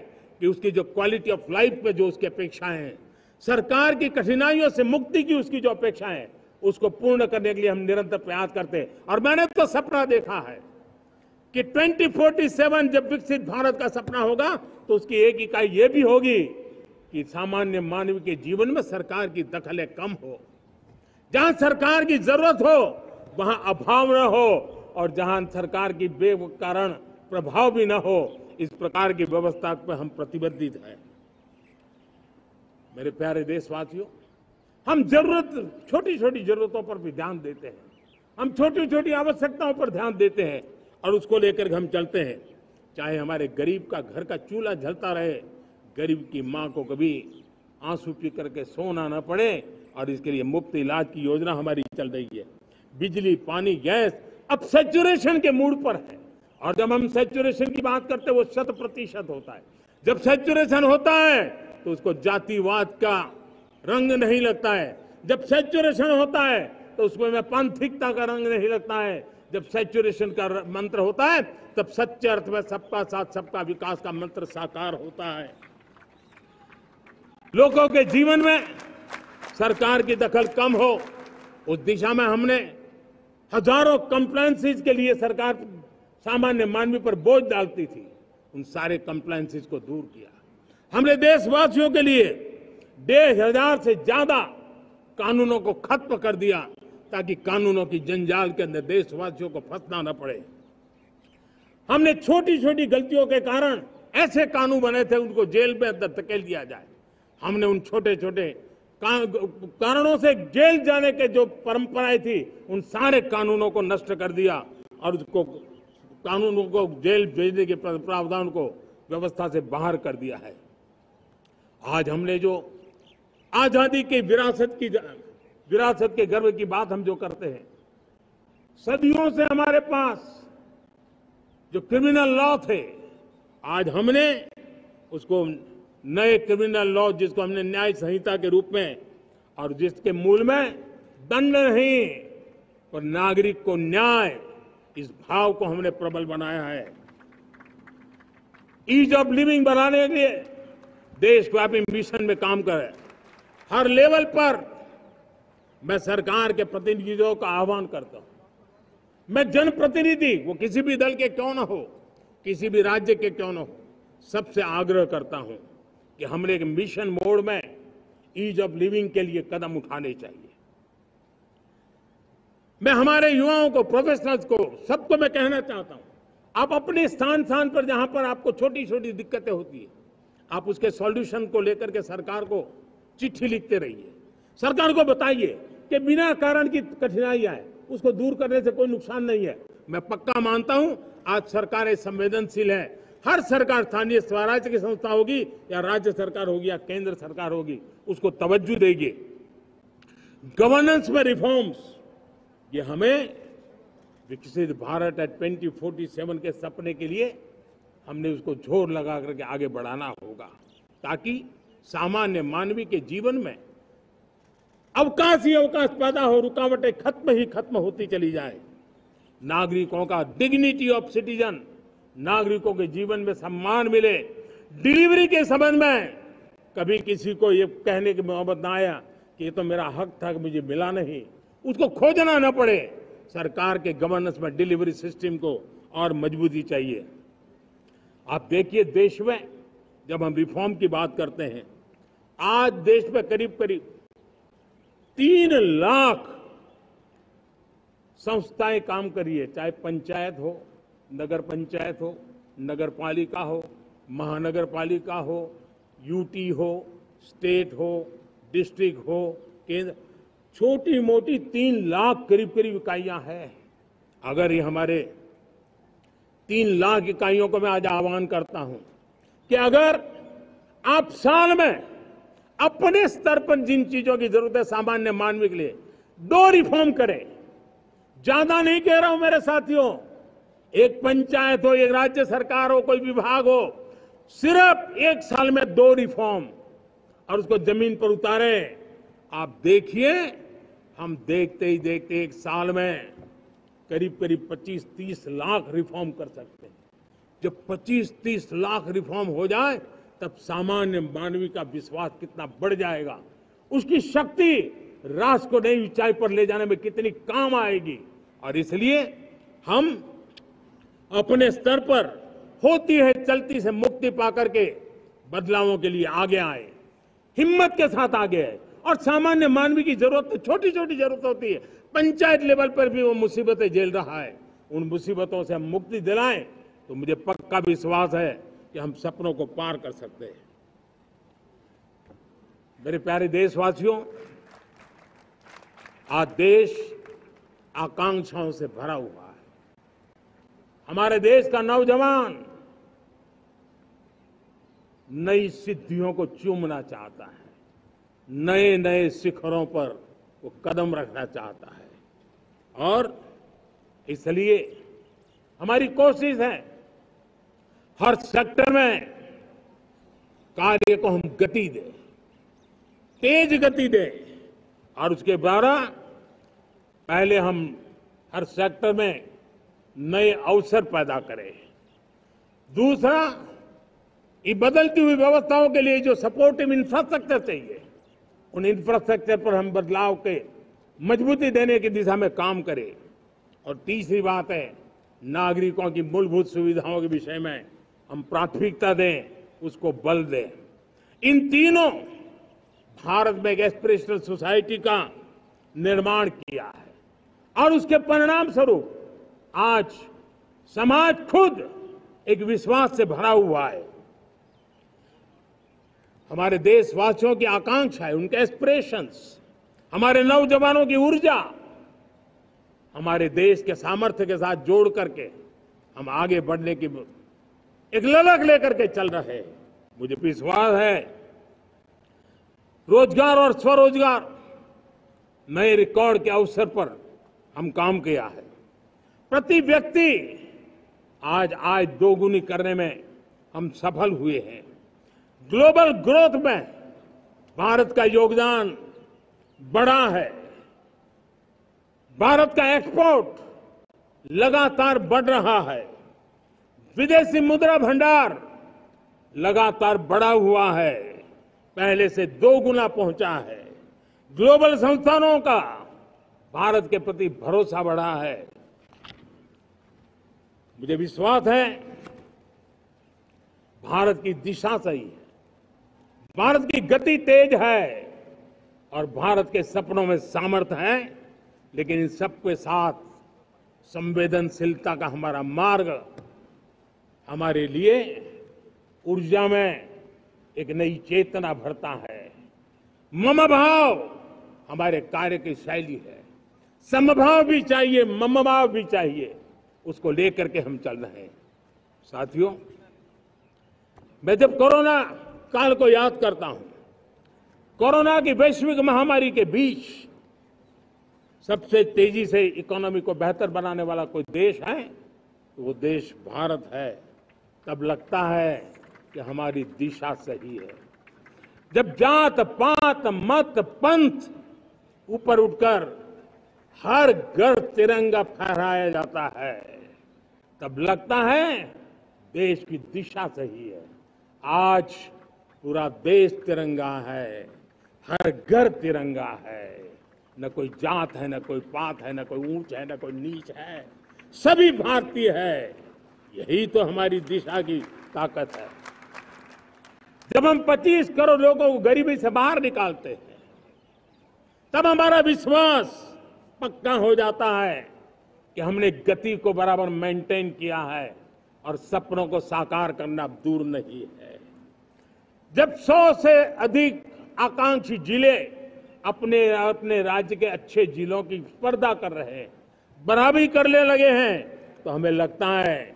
कि उसकी जो क्वालिटी ऑफ लाइफ में जो उसकी अपेक्षाएं हैं, सरकार की कठिनाइयों से मुक्ति की उसकी जो अपेक्षाएं हैं, उसको पूर्ण करने के लिए हम निरंतर प्रयास करते हैं। और मैंने तो सपना देखा है कि 2047 जब विकसित भारत का सपना होगा, तो उसकी एक इकाई ये भी होगी कि सामान्य मानव के जीवन में सरकार की दखलें कम हो, जहां सरकार की जरूरत हो वहां अभाव न हो, और जहां सरकार की बेकारण प्रभाव भी न हो, इस प्रकार की व्यवस्था पर हम प्रतिबद्ध हैं। मेरे प्यारे देशवासियों, हम छोटी छोटी जरूरतों पर भी ध्यान देते हैं, हम छोटी छोटी आवश्यकताओं पर ध्यान देते हैं और उसको लेकर हम चलते हैं। चाहे हमारे गरीब का घर का चूल्हा जलता रहे, गरीब की मां को कभी आंसू पी करके सोना न पड़े, और इसके लिए मुफ्त इलाज की योजना हमारी चल रही है। बिजली, पानी, गैस अब सैचुरेशन के मूड पर है, और जब हम सैचुरेशन की बात करते हैं वो 100% होता है। जब सैचुरेशन होता है तो उसको जातिवाद का रंग नहीं लगता है। जब सैचुरेशन होता है तो उसमें पांथिकता का रंग नहीं लगता है। जब सैचुरेशन का मंत्र होता है तब सच्चे अर्थ में सबका साथ सबका विकास का मंत्र साकार होता है। लोगों के जीवन में सरकार की दखल कम हो, उस दिशा में हमने हजारों कंप्लायंसेस के लिए सरकार सामान्य मानवी पर बोझ डालती थी, उन सारे कंप्लायंसेस को दूर किया। हमने देशवासियों के लिए 1,500 से ज्यादा कानूनों को खत्म कर दिया, ताकि कानूनों की जंजाल के अंदर देशवासियों को फंसना न पड़े। हमने छोटी छोटी गलतियों के कारण ऐसे कानून बने थे, उनको जेल में अंदर धकेल दिया जाए। हमने उन छोटे छोटे कारणों से जेल जाने के जो परंपराएं थी, उन सारे कानूनों को नष्ट कर दिया, और उसको कानूनों को जेल भेजने के प्रावधान को व्यवस्था से बाहर कर दिया है। आज हमने जो आजादी की विरासत के गर्व की बात हम जो करते हैं, सदियों से हमारे पास जो क्रिमिनल लॉ थे, आज हमने उसको नए क्रिमिनल लॉ, जिसको हमने न्याय संहिता के रूप में, और जिसके मूल में दंड नहीं पर नागरिक को न्याय, इस भाव को हमने प्रबल बनाया है। ईज ऑफ लिविंग बनाने के लिए देशव्यापी मिशन में काम करे। हर लेवल पर मैं सरकार के प्रतिनिधियों का आह्वान करता हूं। मैं जनप्रतिनिधि, वो किसी भी दल के क्यों न हो, किसी भी राज्य के क्यों न हो, सबसे आग्रह करता हूं कि हमने एक मिशन मोड में ईज ऑफ लिविंग के लिए कदम उठाने चाहिए। मैं हमारे युवाओं को, प्रोफेशनल्स को, सबको मैं कहना चाहता हूं, आप अपने स्थान पर जहां पर आपको छोटी छोटी दिक्कतें होती है, आप उसके सॉल्यूशन को लेकर के सरकार को चिट्ठी लिखते रहिए। सरकार को बताइए कि बिना कारण की कठिनाई आए, उसको दूर करने से कोई नुकसान नहीं है। मैं पक्का मानता हूं आज सरकारें संवेदनशील है। हर सरकार, स्थानीय स्वराज्य की संस्था होगी या राज्य सरकार होगी या केंद्र सरकार होगी, उसको तवज्जो देगी। गवर्नेंस में रिफॉर्म्स, ये हमें विकसित भारत 2047 के सपने के लिए हमने उसको जोर लगा करके आगे बढ़ाना होगा, ताकि सामान्य मानवी के जीवन में अवकाश ही अवकाश पैदा हो, रुकावटें खत्म होती चली जाए। नागरिकों का डिग्निटी ऑफ सिटीजन, नागरिकों के जीवन में सम्मान मिले। डिलीवरी के संबंध में कभी किसी को ये कहने की मोहब्बत ना आया कि ये तो मेरा हक था कि मुझे मिला नहीं, उसको खोजना न पड़े। सरकार के गवर्नेंस में डिलीवरी सिस्टम को और मजबूती चाहिए। आप देखिए, देश में जब हम रिफॉर्म की बात करते हैं, आज देश में करीब करीब 3 लाख संस्थाएं काम कर रही है, चाहे पंचायत हो, नगर पंचायत हो, नगर पालिका हो, महानगर पालिका हो, यूटी हो, स्टेट हो, डिस्ट्रिक्ट हो, केंद्र, छोटी मोटी 3 लाख करीब करीब इकाइयां हैं। अगर ये हमारे 3 लाख इकाइयों को मैं आज आह्वान करता हूं कि अगर आप साल में अपने स्तर पर जिन चीजों की जरूरत है सामान्य मानव के लिए 2 रिफॉर्म करें, ज्यादा नहीं कह रहा हूं मेरे साथियों, एक पंचायत हो, एक राज्य सरकार हो, कोई विभाग हो, सिर्फ 1 साल में 2 रिफॉर्म और उसको जमीन पर उतारें। आप देखिए, हम देखते ही देखते 1 साल में करीब करीब 25-30 लाख रिफॉर्म कर सकते हैं। जब 25-30 लाख रिफॉर्म हो जाए तब सामान्य मानवी का विश्वास कितना बढ़ जाएगा, उसकी शक्ति राष्ट्र को नई ऊंचाई पर ले जाने में कितनी काम आएगी। और इसलिए हम अपने स्तर पर होती है चलती से मुक्ति पाकर के बदलावों के लिए आगे आए, हिम्मत के साथ आगे आए। और सामान्य मानवी की जरूरत, छोटी छोटी जरूरत होती है, पंचायत लेवल पर भी वो मुसीबतें झेल रहा है, उन मुसीबतों से हम मुक्ति दिलाएं तो मुझे पक्का विश्वास है कि हम सपनों को पार कर सकते हैं। मेरे प्यारे देशवासियों, आज देश आकांक्षाओं से भरा हुआ है। हमारे देश का नौजवान नई सिद्धियों को चूमना चाहता है, नए नए शिखरों पर वो कदम रखना चाहता है, और इसलिए हमारी कोशिश है हर सेक्टर में कार्य को हम गति दें, तेज गति दें, और उसके द्वारा पहले हम हर सेक्टर में नए अवसर पैदा करें। दूसरा, ये बदलती हुई व्यवस्थाओं के लिए जो सपोर्टिव इंफ्रास्ट्रक्चर चाहिए, उन इंफ्रास्ट्रक्चर पर हम बदलाव के मजबूती देने की दिशा में काम करें। और तीसरी बात है, नागरिकों की मूलभूत सुविधाओं के विषय में हम प्राथमिकता दें, उसको बल दें। इन तीनों भारत में एक एस्पिरेशनल सोसाइटी का निर्माण किया है, और उसके परिणाम स्वरूप आज समाज खुद एक विश्वास से भरा हुआ है। हमारे देशवासियों की आकांक्षा है, उनके एस्पिरेशंस, हमारे नौजवानों की ऊर्जा हमारे देश के सामर्थ्य के साथ जोड़ करके हम आगे बढ़ने की एक ललक लेकर के चल रहे हैं। मुझे विश्वास है रोजगार और स्वरोजगार नए रिकॉर्ड के अवसर पर हम काम किया है। प्रति व्यक्ति आज आय दोगुनी करने में हम सफल हुए हैं। ग्लोबल ग्रोथ में भारत का योगदान बड़ा है। भारत का एक्सपोर्ट लगातार बढ़ रहा है। विदेशी मुद्रा भंडार लगातार बढ़ा हुआ है, पहले से 2 गुना पहुंचा है। ग्लोबल संस्थानों का भारत के प्रति भरोसा बढ़ा है। मुझे विश्वास है भारत की दिशा सही है, भारत की गति तेज है, और भारत के सपनों में सामर्थ्य है। लेकिन इन सबके साथ संवेदनशीलता का हमारा मार्ग हमारे लिए ऊर्जा में एक नई चेतना भरता है। मम भाव हमारे कार्य की शैली है। समभाव भी चाहिए, मम भाव भी चाहिए, उसको लेकर के हम चल रहे हैं। साथियों, मैं जब कोरोना काल को याद करता हूं, कोरोना की वैश्विक महामारी के बीच सबसे तेजी से इकोनॉमी को बेहतर बनाने वाला कोई देश है तो वो देश भारत है। तब लगता है कि हमारी दिशा सही है। जब जात पात मत पंथ ऊपर उठकर हर घर तिरंगा फहराया जाता है, तब लगता है देश की दिशा सही है। आज पूरा देश तिरंगा है, हर घर तिरंगा है। न कोई जात है, न कोई पात है, न कोई ऊंच है, न कोई नीच है, सभी भारतीय है। यही तो हमारी दिशा की ताकत है। जब हम 25 करोड़ लोगों को गरीबी से बाहर निकालते हैं, तब हमारा विश्वास पक्का हो जाता है कि हमने गति को बराबर मेंटेन किया है और सपनों को साकार करना दूर नहीं है। जब 100 से अधिक आकांक्षी जिले अपने अपने राज्य के अच्छे जिलों की स्पर्धा कर रहे हैं, बराबरी करने लगे हैं, तो हमें लगता है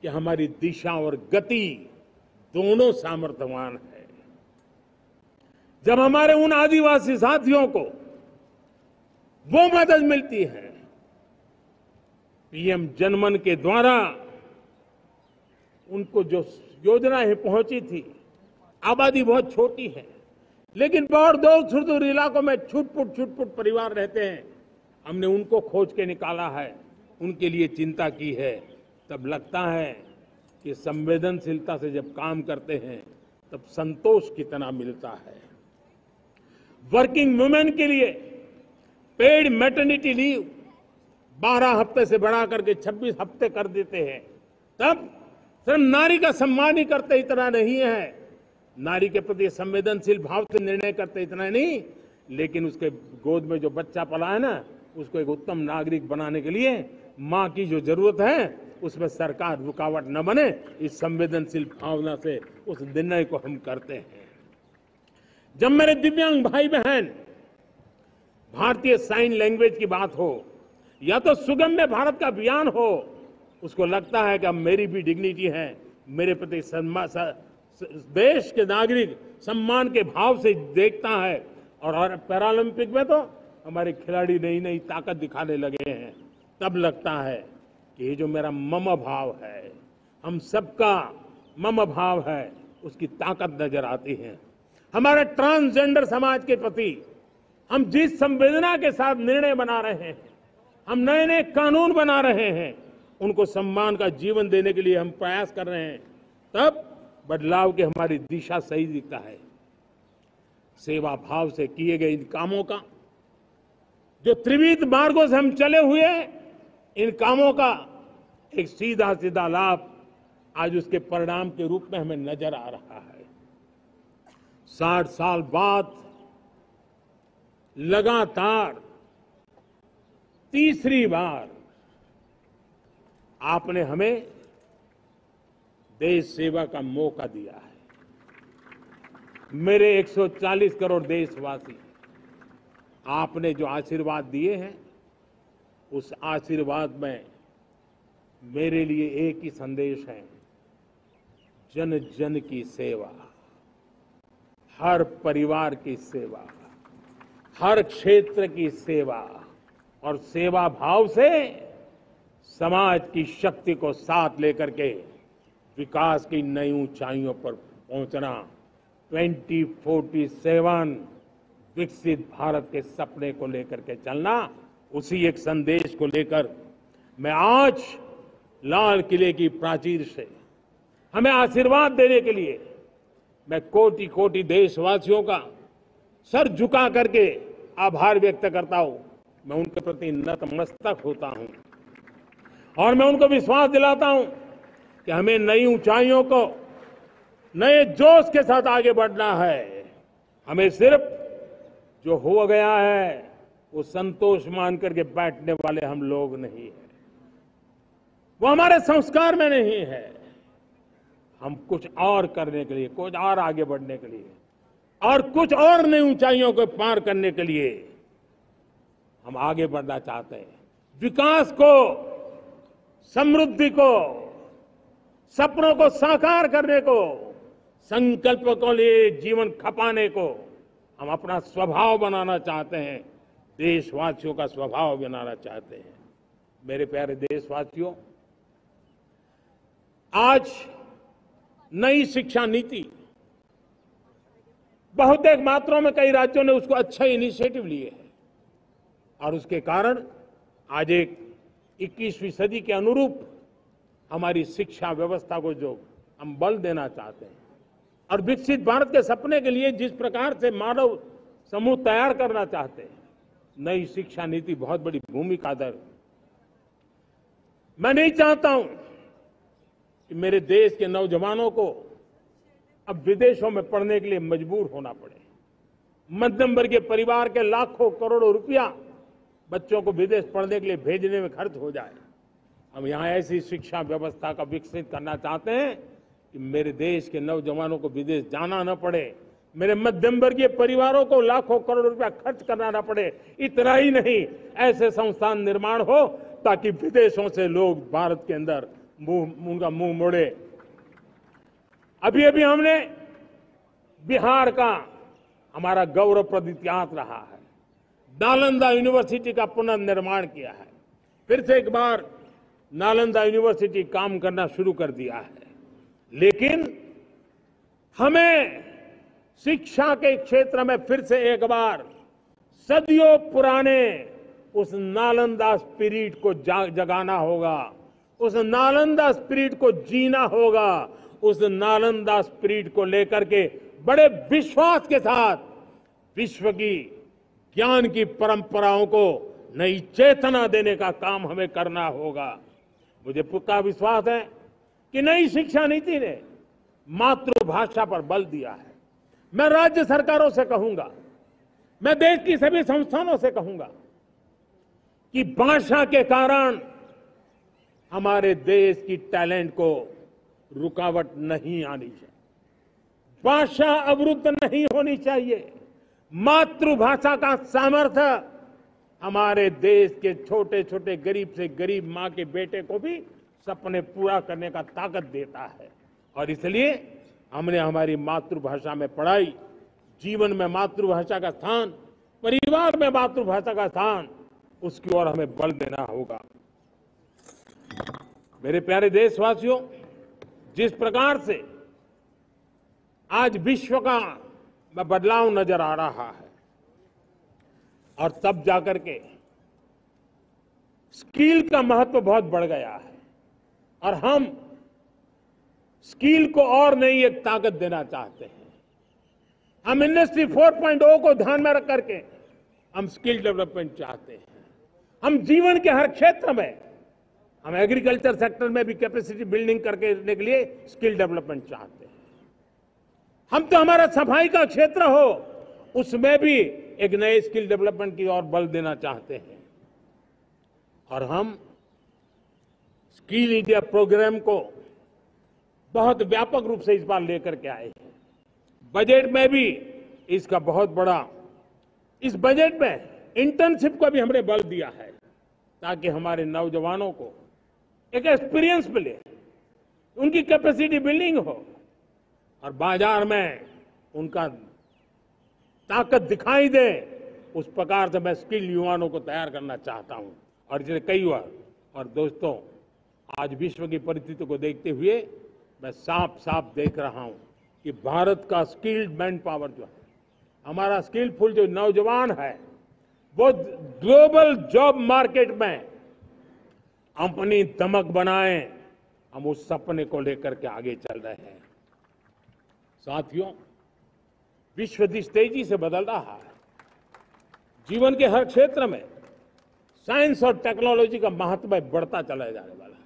कि हमारी दिशा और गति दोनों सामर्थ्यवान है। जब हमारे उन आदिवासी साथियों को वो मदद मिलती है, पीएम जनमन के द्वारा उनको जो योजनाएं पहुंची थी, आबादी बहुत छोटी है, लेकिन बहुत दूर सुदूर इलाकों में छुटपुट परिवार रहते हैं, हमने उनको खोज के निकाला है, उनके लिए चिंता की है। तब लगता है कि संवेदनशीलता से जब काम करते हैं तब संतोष कितना मिलता है। वर्किंग वुमेन के लिए पेड मैटरनिटी लीव 12 हफ्ते से बढ़ा करके 26 हफ्ते कर देते हैं। तब सिर्फ नारी का सम्मान ही करते इतना नहीं है, नारी के प्रति संवेदनशील भाव से निर्णय करते इतना नहीं, लेकिन उसके गोद में जो बच्चा पला है ना, उसको एक उत्तम नागरिक बनाने के लिए मां की जो जरूरत है उसमें सरकार रुकावट न बने, इस संवेदनशील भावना से उस निर्णय को हम करते हैं। जब मेरे दिव्यांग भाई बहन भारतीय साइन लैंग्वेज की बात हो या तो सुगम्य भारत का अभियान हो, उसको लगता है कि अब मेरी भी डिग्निटी है, मेरे प्रति देश के नागरिक सम्मान के भाव से देखता है। और पैरालंपिक में तो हमारे खिलाड़ी नई नई ताकत दिखाने लगे हैं, तब लगता है कि ये जो मेरा मम भाव है, हम सबका मम भाव है, उसकी ताकत नजर आती है। हमारे ट्रांसजेंडर समाज के प्रति हम जिस संवेदना के साथ निर्णय बना रहे हैं, हम नए नए कानून बना रहे हैं, उनको सम्मान का जीवन देने के लिए हम प्रयास कर रहे हैं, तब बदलाव की हमारी दिशा सही दिखता है। सेवा भाव से किए गए इन कामों का, जो त्रिविध मार्गों से हम चले हुए, इन कामों का एक सीधा सीधा लाभ आज उसके परिणाम के रूप में हमें नजर आ रहा है। 60 साल बाद लगातार तीसरी बार आपने हमें देश सेवा का मौका दिया है। मेरे 140 करोड़ देशवासी, आपने जो आशीर्वाद दिए हैं, उस आशीर्वाद में मेरे लिए एक ही संदेश है, जन जन की सेवा, हर परिवार की सेवा, हर क्षेत्र की सेवा, और सेवा भाव से समाज की शक्ति को साथ लेकर के विकास की नई ऊंचाइयों पर पहुंचना। 2047 विकसित भारत के सपने को लेकर के चलना, उसी एक संदेश को लेकर मैं आज लाल किले की प्राचीर से हमें आशीर्वाद देने के लिए मैं कोटि कोटि देशवासियों का सर झुका करके आभार व्यक्त करता हूं। मैं उनके प्रति नतमस्तक होता हूं और मैं उनको विश्वास दिलाता हूं कि हमें नई ऊंचाइयों को नए जोश के साथ आगे बढ़ना है। हमें सिर्फ जो हो गया है वो संतोष मान करके बैठने वाले हम लोग नहीं हैं, वो हमारे संस्कार में नहीं है। हम कुछ और करने के लिए, कुछ और आगे बढ़ने के लिए और कुछ और नई ऊंचाइयों को पार करने के लिए हम आगे बढ़ना चाहते हैं। विकास को, समृद्धि को, सपनों को साकार करने को, संकल्प को लिए जीवन खपाने को हम अपना स्वभाव बनाना चाहते हैं, देशवासियों का स्वभाव बनाना चाहते हैं। मेरे प्यारे देशवासियों, आज नई शिक्षा नीति बहुतेक मात्रा में कई राज्यों ने उसको अच्छा इनिशिएटिव लिए हैं और उसके कारण आज एक 21वीं सदी के अनुरूप हमारी शिक्षा व्यवस्था को जो हम बल देना चाहते हैं और विकसित भारत के सपने के लिए जिस प्रकार से मानव समूह तैयार करना चाहते हैं, नई शिक्षा नीति बहुत बड़ी भूमिका अदा। मैं नहीं चाहता हूं कि मेरे देश के नौजवानों को अब विदेशों में पढ़ने के लिए मजबूर होना पड़े। मध्यम वर्गीय परिवार के लाखों करोड़ों रुपया बच्चों को विदेश पढ़ने के लिए भेजने में खर्च हो जाए। हम यहाँ ऐसी शिक्षा व्यवस्था का विकसित करना चाहते हैं कि मेरे देश के नौजवानों को विदेश जाना न पड़े, मेरे मध्यम वर्गीय परिवारों को लाखों करोड़ रुपया खर्च करना न पड़े। इतना ही नहीं, ऐसे संस्थान निर्माण हो ताकि विदेशों से लोग भारत के अंदर उनका मुंह मोड़े। अभी अभी हमने बिहार का हमारा गौरवप्रद इतिहास रहा है, नालंदा यूनिवर्सिटी का पुनर्निर्माण किया है। फिर से एक बार नालंदा यूनिवर्सिटी काम करना शुरू कर दिया है। लेकिन हमें शिक्षा के क्षेत्र में फिर से एक बार सदियों पुराने उस नालंदा स्पिरिट को जगाना होगा, उस नालंदा स्पिरिट को जीना होगा, उस नालंदा स्पिरिट को लेकर के बड़े विश्वास के साथ विश्व की ज्ञान की परंपराओं को नई चेतना देने का काम हमें करना होगा। मुझे पक्का विश्वास है कि नई शिक्षा नीति ने मातृभाषा पर बल दिया है। मैं राज्य सरकारों से कहूंगा, मैं देश की सभी संस्थानों से कहूंगा कि भाषा के कारण हमारे देश की टैलेंट को रुकावट नहीं आनी चाहिए, भाषा अवरुद्ध नहीं होनी चाहिए। मातृभाषा का सामर्थ्य हमारे देश के छोटे छोटे गरीब से गरीब मां के बेटे को भी सपने पूरा करने का ताकत देता है। और इसलिए हमने हमारी मातृभाषा में पढ़ाई, जीवन में मातृभाषा का स्थान, परिवार में मातृभाषा का स्थान, उसकी ओर हमें बल देना होगा। मेरे प्यारे देशवासियों, जिस प्रकार से आज विश्व का बदलाव नजर आ रहा है और तब जाकर के स्किल का महत्व बहुत बढ़ गया है और हम स्किल को और नई एक ताकत देना चाहते हैं। हम इंडस्ट्री 4.0 को ध्यान में रख करके हम स्किल डेवलपमेंट चाहते हैं। हम जीवन के हर क्षेत्र में, हम एग्रीकल्चर सेक्टर में भी कैपेसिटी बिल्डिंग करने के लिए स्किल डेवलपमेंट चाहते हैं। हम तो हमारा सफाई का क्षेत्र हो, उसमें भी एक नए स्किल डेवलपमेंट की ओर बल देना चाहते हैं। और हम स्किल इंडिया प्रोग्राम को बहुत व्यापक रूप से इस बार लेकर के आए हैं। बजट में भी इसका बहुत बड़ा, इस बजट में इंटर्नशिप को भी हमने बल दिया है ताकि हमारे नौजवानों को एक एक्सपीरियंस मिले, उनकी कैपेसिटी बिल्डिंग हो और बाजार में उनका ताकत दिखाई दे। उस प्रकार से मैं स्किल युवाओं को तैयार करना चाहता हूं। और इसलिए कई बार, और दोस्तों, आज विश्व की परिस्थिति को देखते हुए मैं साफ साफ देख रहा हूं कि भारत का स्किल्ड मैन पावर जो है, हमारा स्किलफुल जो नौजवान है, वो ग्लोबल जॉब मार्केट में अपनी दमक बनाएं। हम उस सपने को लेकर के आगे चल रहे हैं। साथियों, विश्व जिस तेजी से बदल रहा है, जीवन के हर क्षेत्र में साइंस और टेक्नोलॉजी का महत्व बढ़ता चला जाने वाला है।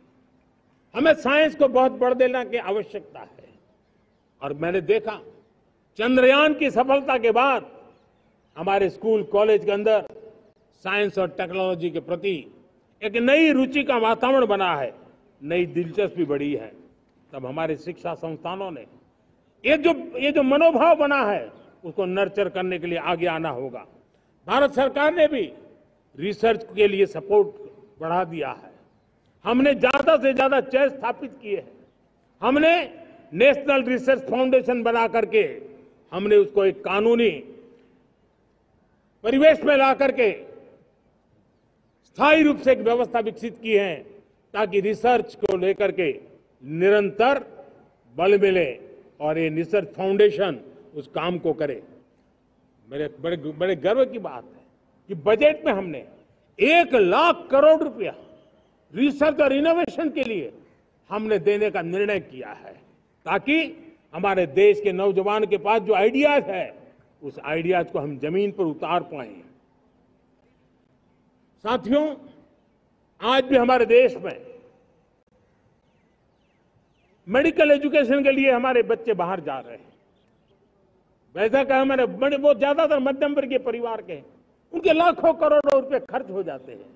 हमें साइंस को बहुत बढ़ देने की आवश्यकता है। और मैंने देखा, चंद्रयान की सफलता के बाद हमारे स्कूल कॉलेज के अंदर साइंस और टेक्नोलॉजी के प्रति एक नई रुचि का वातावरण बना है, नई दिलचस्पी बढ़ी है। तब हमारे शिक्षा संस्थानों ने ये जो मनोभाव बना है, उसको नर्चर करने के लिए आगे आना होगा। भारत सरकार ने भी रिसर्च के लिए सपोर्ट बढ़ा दिया है। हमने ज्यादा से ज्यादा चेयर स्थापित किए हैं। हमने नेशनल रिसर्च फाउंडेशन बना करके हमने उसको एक कानूनी परिवेश में ला करके स्थायी रूप से एक व्यवस्था विकसित की है ताकि रिसर्च को लेकर के निरंतर बल मिले और ये रिसर्च फाउंडेशन उस काम को करे। मेरे बड़े गर्व की बात है कि बजट में हमने 1 लाख करोड़ रुपया रिसर्च और इनोवेशन के लिए हमने देने का निर्णय किया है ताकि हमारे देश के नौजवान के पास जो आइडियाज है, उस आइडियाज को हम जमीन पर उतार पाए। साथियों, आज भी हमारे देश में मेडिकल एजुकेशन के लिए हमारे बच्चे बाहर जा रहे हैं। वैसा कहा मैंने, बड़े वो ज्यादातर मध्यम वर्गीय परिवार के हैं, उनके लाखों करोड़ों रुपए खर्च हो जाते हैं।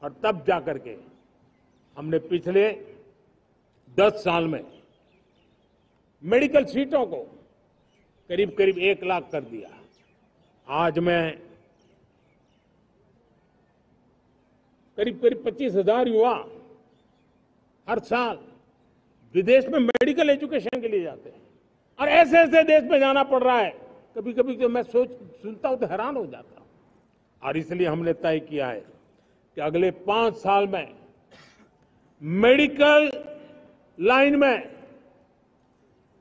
और तब जाकर के हमने पिछले 10 साल में मेडिकल सीटों को करीब करीब 1 लाख कर दिया। आज मैं करीब करीब 25,000 युवा हर साल विदेश में मेडिकल एजुकेशन के लिए जाते हैं। और ऐसे ऐसे देश में जाना पड़ रहा है, कभी कभी तो मैं सुनता हूं तो हैरान हो जाता हूं। और इसलिए हमने तय किया है कि अगले 5 साल में मेडिकल लाइन में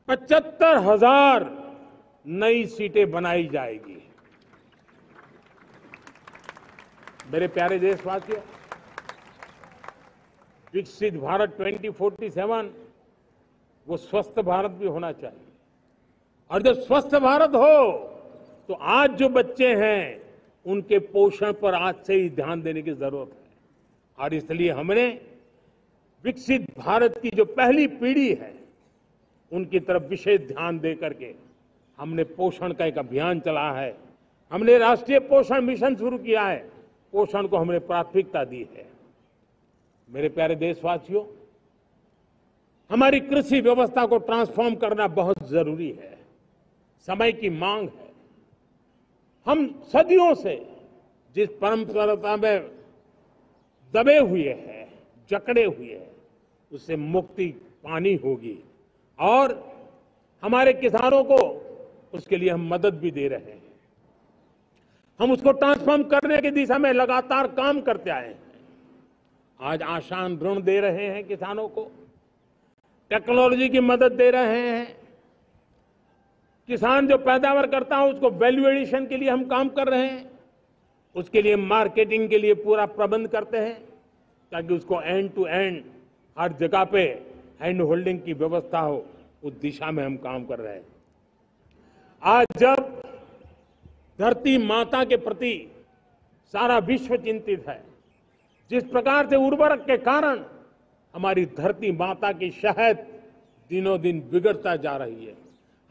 75,000 नई सीटें बनाई जाएगी। मेरे प्यारे देशवासियों, विकसित भारत 2047 वो स्वस्थ भारत भी होना चाहिए। और जब स्वस्थ भारत हो तो आज जो बच्चे हैं उनके पोषण पर आज से ही ध्यान देने की जरूरत है। और इसलिए हमने विकसित भारत की जो पहली पीढ़ी है उनकी तरफ विशेष ध्यान दे करके हमने पोषण का एक अभियान चला है। हमने राष्ट्रीय पोषण मिशन शुरू किया है। पोषण को हमने प्राथमिकता दी है। मेरे प्यारे देशवासियों, हमारी कृषि व्यवस्था को ट्रांसफॉर्म करना बहुत जरूरी है, समय की मांग है। हम सदियों से जिस परंपरा में दबे हुए हैं, जकड़े हुए हैं, उससे मुक्ति पानी होगी। और हमारे किसानों को उसके लिए हम मदद भी दे रहे हैं। हम उसको ट्रांसफॉर्म करने की दिशा में लगातार काम करते आए हैं। आज आसान ऋण दे रहे हैं किसानों को, टेक्नोलॉजी की मदद दे रहे हैं। किसान जो पैदावार करता है उसको वैल्यू एडिशन के लिए हम काम कर रहे हैं। उसके लिए मार्केटिंग के लिए पूरा प्रबंध करते हैं ताकि उसको एंड टू एंड हर जगह पे हैंड होल्डिंग की व्यवस्था हो। उस दिशा में हम काम कर रहे हैं। आज जब धरती माता के प्रति सारा विश्व चिंतित है, जिस प्रकार से उर्वरक के कारण हमारी धरती माता की शहद दिनों दिन बिगड़ता जा रही है,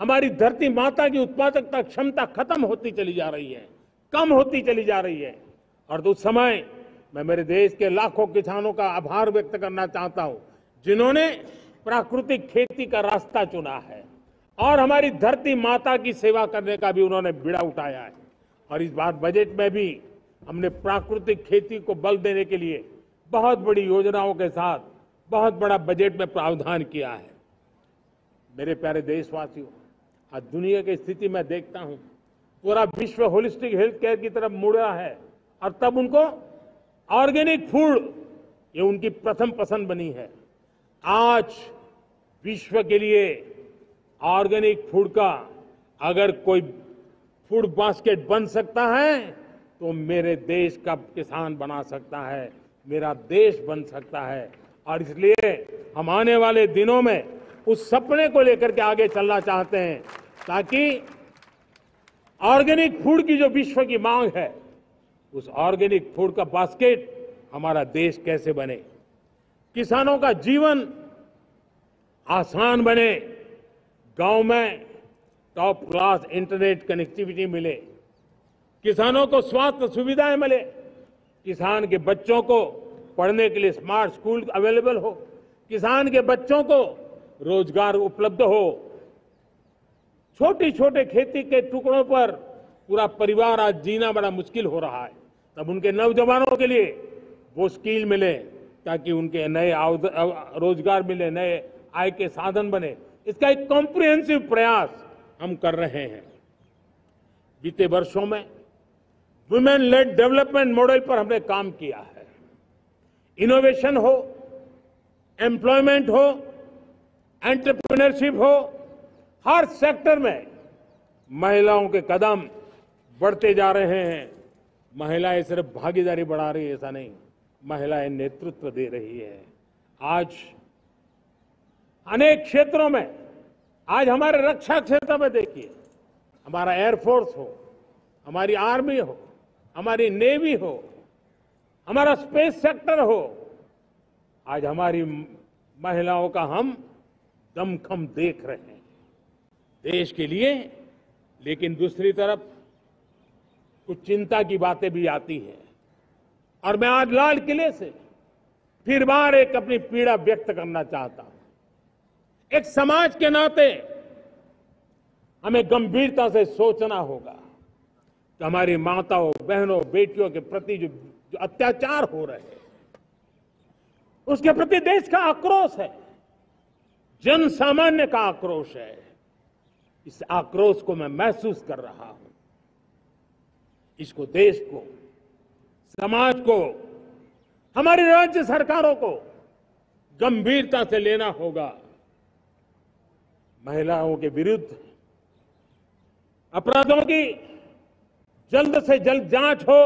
हमारी धरती माता की उत्पादकता क्षमता खत्म होती चली जा रही है, कम होती चली जा रही है। और उस समय मैं मेरे देश के लाखों किसानों का आभार व्यक्त करना चाहता हूं जिन्होंने प्राकृतिक खेती का रास्ता चुना है और हमारी धरती माता की सेवा करने का भी उन्होंने बीड़ा उठाया है। और इस बार बजट में भी हमने प्राकृतिक खेती को बल देने के लिए बहुत बड़ी योजनाओं के साथ बहुत बड़ा बजट में प्रावधान किया है। मेरे प्यारे देशवासियों, आज दुनिया की स्थिति में देखता हूं, पूरा विश्व होलिस्टिक हेल्थ केयर की तरफ मुड़ रहा है। और तब उनको ऑर्गेनिक फूड ये उनकी प्रथम पसंद बनी है। आज विश्व के लिए ऑर्गेनिक फूड का अगर कोई फूड बास्केट बन सकता है तो मेरे देश का किसान बना सकता है, मेरा देश बन सकता है। और इसलिए हम आने वाले दिनों में उस सपने को लेकर के आगे चलना चाहते हैं ताकि ऑर्गेनिक फूड की जो विश्व की मांग है, उस ऑर्गेनिक फूड का बास्केट हमारा देश कैसे बने, किसानों का जीवन आसान बने, गांव में टॉप क्लास इंटरनेट कनेक्टिविटी मिले, किसानों को स्वास्थ्य सुविधाएं मिले, किसान के बच्चों को पढ़ने के लिए स्मार्ट स्कूल अवेलेबल हो, किसान के बच्चों को रोजगार उपलब्ध हो। छोटे छोटे खेती के टुकड़ों पर पूरा परिवार आज जीना बड़ा मुश्किल हो रहा है, तब उनके नौजवानों के लिए वो स्किल मिले ताकि उनके नए रोजगार मिले, नए आय के साधन बने। इसका एक कॉम्प्रिहेंसिव प्रयास हम कर रहे हैं। बीते वर्षों में वुमेन लेड डेवलपमेंट मॉडल पर हमने काम किया है। इनोवेशन हो, एम्प्लॉयमेंट हो, एंटरप्रेन्योरशिप हो, हर सेक्टर में महिलाओं के कदम बढ़ते जा रहे हैं। महिलाएं सिर्फ भागीदारी बढ़ा रही है ऐसा नहीं, महिलाएं नेतृत्व दे रही है। आज अनेक क्षेत्रों में, आज हमारे रक्षा क्षेत्र में देखिए, हमारा एयरफोर्स हो, हमारी आर्मी हो, हमारी नेवी हो, हमारा स्पेस सेक्टर हो, आज हमारी महिलाओं का हम दमखम देख रहे हैं। देश के लिए लेकिन दूसरी तरफ कुछ चिंता की बातें भी आती हैं और मैं आज लाल किले से फिर बार एक अपनी पीड़ा व्यक्त करना चाहता हूं। एक समाज के नाते हमें गंभीरता से सोचना होगा कि हमारी माताओं, बहनों, बेटियों के प्रति जो अत्याचार हो रहे हैं, उसके प्रति देश का आक्रोश है, जन सामान्य का आक्रोश है। इस आक्रोश को मैं महसूस कर रहा हूं। इसको देश को, समाज को, हमारी राज्य सरकारों को गंभीरता से लेना होगा। महिलाओं के विरुद्ध अपराधों की जल्द से जल्द जांच हो,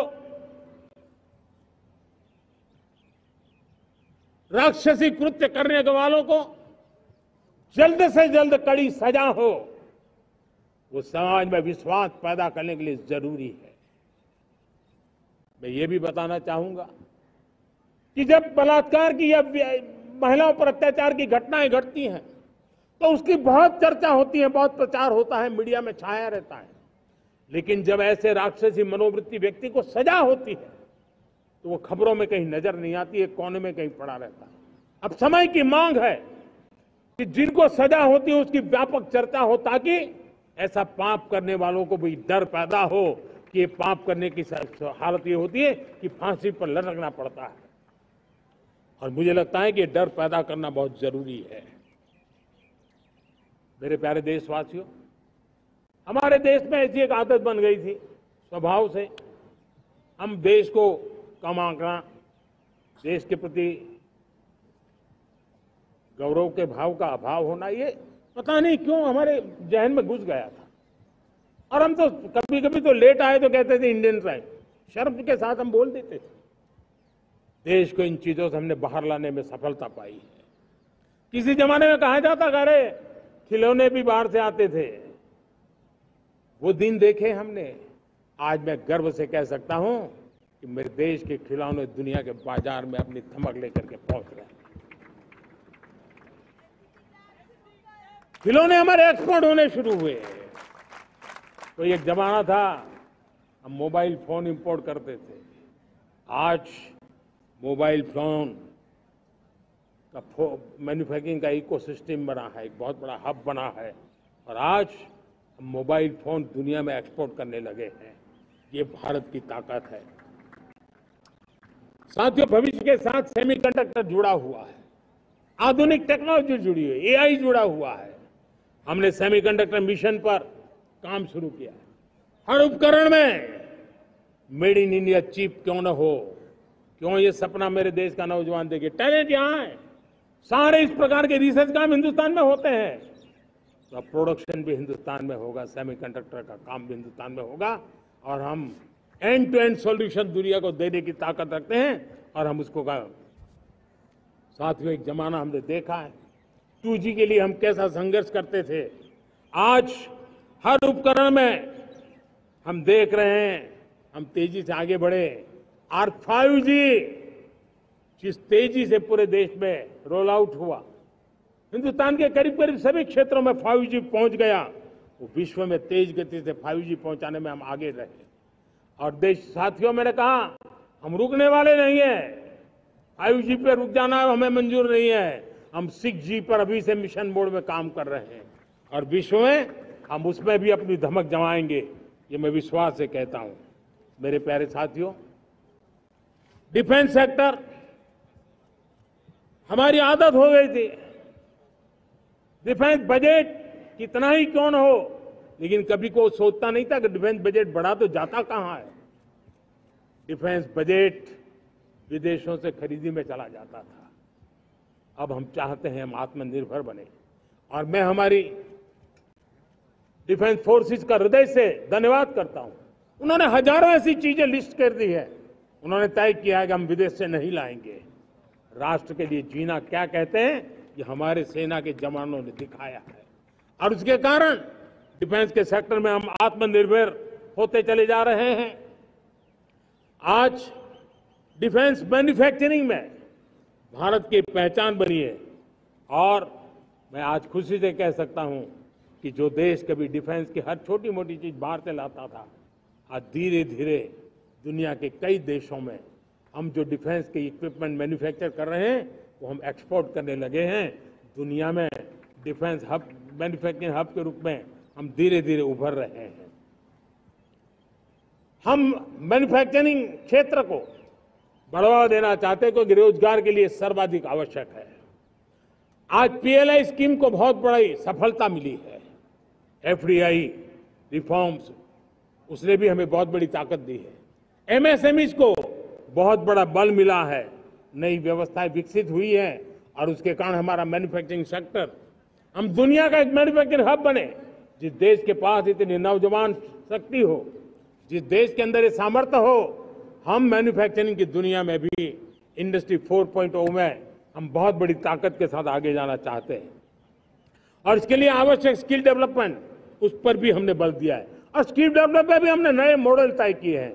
राक्षसी कृत्य करने वालों को जल्द से जल्द कड़ी सजा हो, वो समाज में विश्वास पैदा करने के लिए जरूरी है। मैं ये भी बताना चाहूंगा कि जब बलात्कार की या महिलाओं पर अत्याचार की घटनाएं घटती हैं तो उसकी बहुत चर्चा होती है, बहुत प्रचार होता है, मीडिया में छाया रहता है। लेकिन जब ऐसे राक्षसी मनोवृत्ति व्यक्ति को सजा होती है तो वो खबरों में कहीं नजर नहीं आती है, कोने में कहीं पड़ा रहता है। अब समय की मांग है कि जिनको सजा होती है उसकी व्यापक चर्चा हो, ताकि ऐसा पाप करने वालों को भी डर पैदा हो कि ये पाप करने की हालत ये होती है कि फांसी पर लटकना पड़ता है। और मुझे लगता है कि ये डर पैदा करना बहुत जरूरी है। मेरे प्यारे देशवासियों, हमारे देश में ऐसी एक आदत बन गई थी स्वभाव से, हम देश को कम आंकना, देश के प्रति गौरव के भाव का अभाव होना, ये पता नहीं क्यों हमारे जहन में घुस गया था। और हम तो कभी कभी तो लेट आए तो कहते थे इंडियन टाइम, शर्म के साथ हम बोल देते थे। देश को इन चीजों से हमने बाहर लाने में सफलता पाई है। किसी जमाने में कहा जाता था अरे खिलौने भी बाहर से आते थे, वो दिन देखे हमने। आज मैं गर्व से कह सकता हूं कि मेरे देश के खिलौने दुनिया के बाजार में अपनी धमक लेकर के पहुंच रहे हैं। खिलौने हमारे एक्सपोर्ट होने शुरू हुए। तो एक जमाना था हम मोबाइल फोन इंपोर्ट करते थे, आज मोबाइल फोन का मैन्युफैक्चरिंग का इकोसिस्टम बना है, एक बहुत बड़ा हब बना है, और आज हम मोबाइल फोन दुनिया में एक्सपोर्ट करने लगे हैं। ये भारत की ताकत है। साथियों, भविष्य के साथ सेमीकंडक्टर जुड़ा हुआ है, आधुनिक टेक्नोलॉजी जुड़ी है, एआई जुड़ा हुआ है। हमने सेमीकंडक्टर मिशन पर काम शुरू किया है। हर उपकरण में मेड इन इंडिया चिप क्यों न हो, क्यों ये सपना मेरे देश का नौजवान देखे। टैलेंट यहाँ है, सारे इस प्रकार के रिसर्च काम हिंदुस्तान में होते हैं, तो अब प्रोडक्शन भी हिंदुस्तान में होगा, सेमीकंडक्टर का काम भी हिंदुस्तान में होगा, और हम एंड टू एंड सॉल्यूशन दुनिया को देने की ताकत रखते हैं। और हम उसको साथियों, एक जमाना हमने देखा है 2G के लिए हम कैसा संघर्ष करते थे। आज हर उपकरण में हम देख रहे हैं, हम तेजी से आगे बढ़े। और 5G जिस तेजी से पूरे देश में रोल आउट हुआ, हिंदुस्तान के करीब करीब सभी क्षेत्रों में 5G पहुंच गया। वो विश्व में तेज गति से 5G पहुंचाने में हम आगे रहे। और देश साथियों, मैंने कहा हम रुकने वाले नहीं है। 5G पे रुक जाना हमें मंजूर नहीं है। हम 6G पर अभी से मिशन मोड में काम कर रहे हैं, और विश्व में हम उसमें भी अपनी धमक जमाएंगे, ये मैं विश्वास से कहता हूं। मेरे प्यारे साथियों, डिफेंस सेक्टर हमारी आदत हो गई थी। डिफेंस बजट कितना ही क्यों न हो, लेकिन कभी कोई सोचता नहीं था कि डिफेंस बजट बढ़ा तो जाता कहां है। डिफेंस बजट विदेशों से खरीदी में चला जाता था। अब हम चाहते हैं हम आत्मनिर्भर बने, और मैं हमारी डिफेंस फोर्सेस का हृदय से धन्यवाद करता हूं। उन्होंने हजारों ऐसी चीजें लिस्ट कर दी है। उन्होंने तय किया है कि हम विदेश से नहीं लाएंगे। राष्ट्र के लिए जीना क्या कहते हैं, ये हमारे सेना के जवानों ने दिखाया है, और उसके कारण डिफेंस के सेक्टर में हम आत्मनिर्भर होते चले जा रहे हैं। आज डिफेंस मैन्युफैक्चरिंग में भारत की पहचान बनी है, और मैं आज खुशी से कह सकता हूं कि जो देश कभी डिफेंस की हर छोटी मोटी चीज बाहर से लाता था, आज धीरे धीरे दुनिया के कई देशों में हम जो डिफेंस के इक्विपमेंट मैन्युफैक्चर कर रहे हैं वो हम एक्सपोर्ट करने लगे हैं। दुनिया में डिफेंस हब, मैन्युफैक्चरिंग हब के रूप में हम धीरे धीरे उभर रहे हैं। हम मैन्युफैक्चरिंग क्षेत्र को बढ़ावा देना चाहते हैं क्योंकि रोजगार के लिए सर्वाधिक आवश्यक है। आज पीएलआई स्कीम को बहुत बड़ी सफलता मिली है। एफडीआई रिफॉर्म्स, उसने भी हमें बहुत बड़ी ताकत दी है। एमएसएमईज को बहुत बड़ा बल मिला है, नई व्यवस्थाएं विकसित हुई है और उसके कारण हमारा मैन्युफैक्चरिंग सेक्टर, हम दुनिया का एक मैन्युफैक्चरिंग हब बने। जिस देश के पास इतनी नौजवान शक्ति हो, जिस देश के अंदर ये सामर्थ्य हो, हम मैन्युफैक्चरिंग की दुनिया में भी इंडस्ट्री 4.0 में हम बहुत बड़ी ताकत के साथ आगे जाना चाहते हैं और इसके लिए आवश्यक स्किल डेवलपमेंट, उस पर भी हमने बल दिया है। और स्किल डेवलपमेंट में भी हमने नए मॉडल तय किए हैं।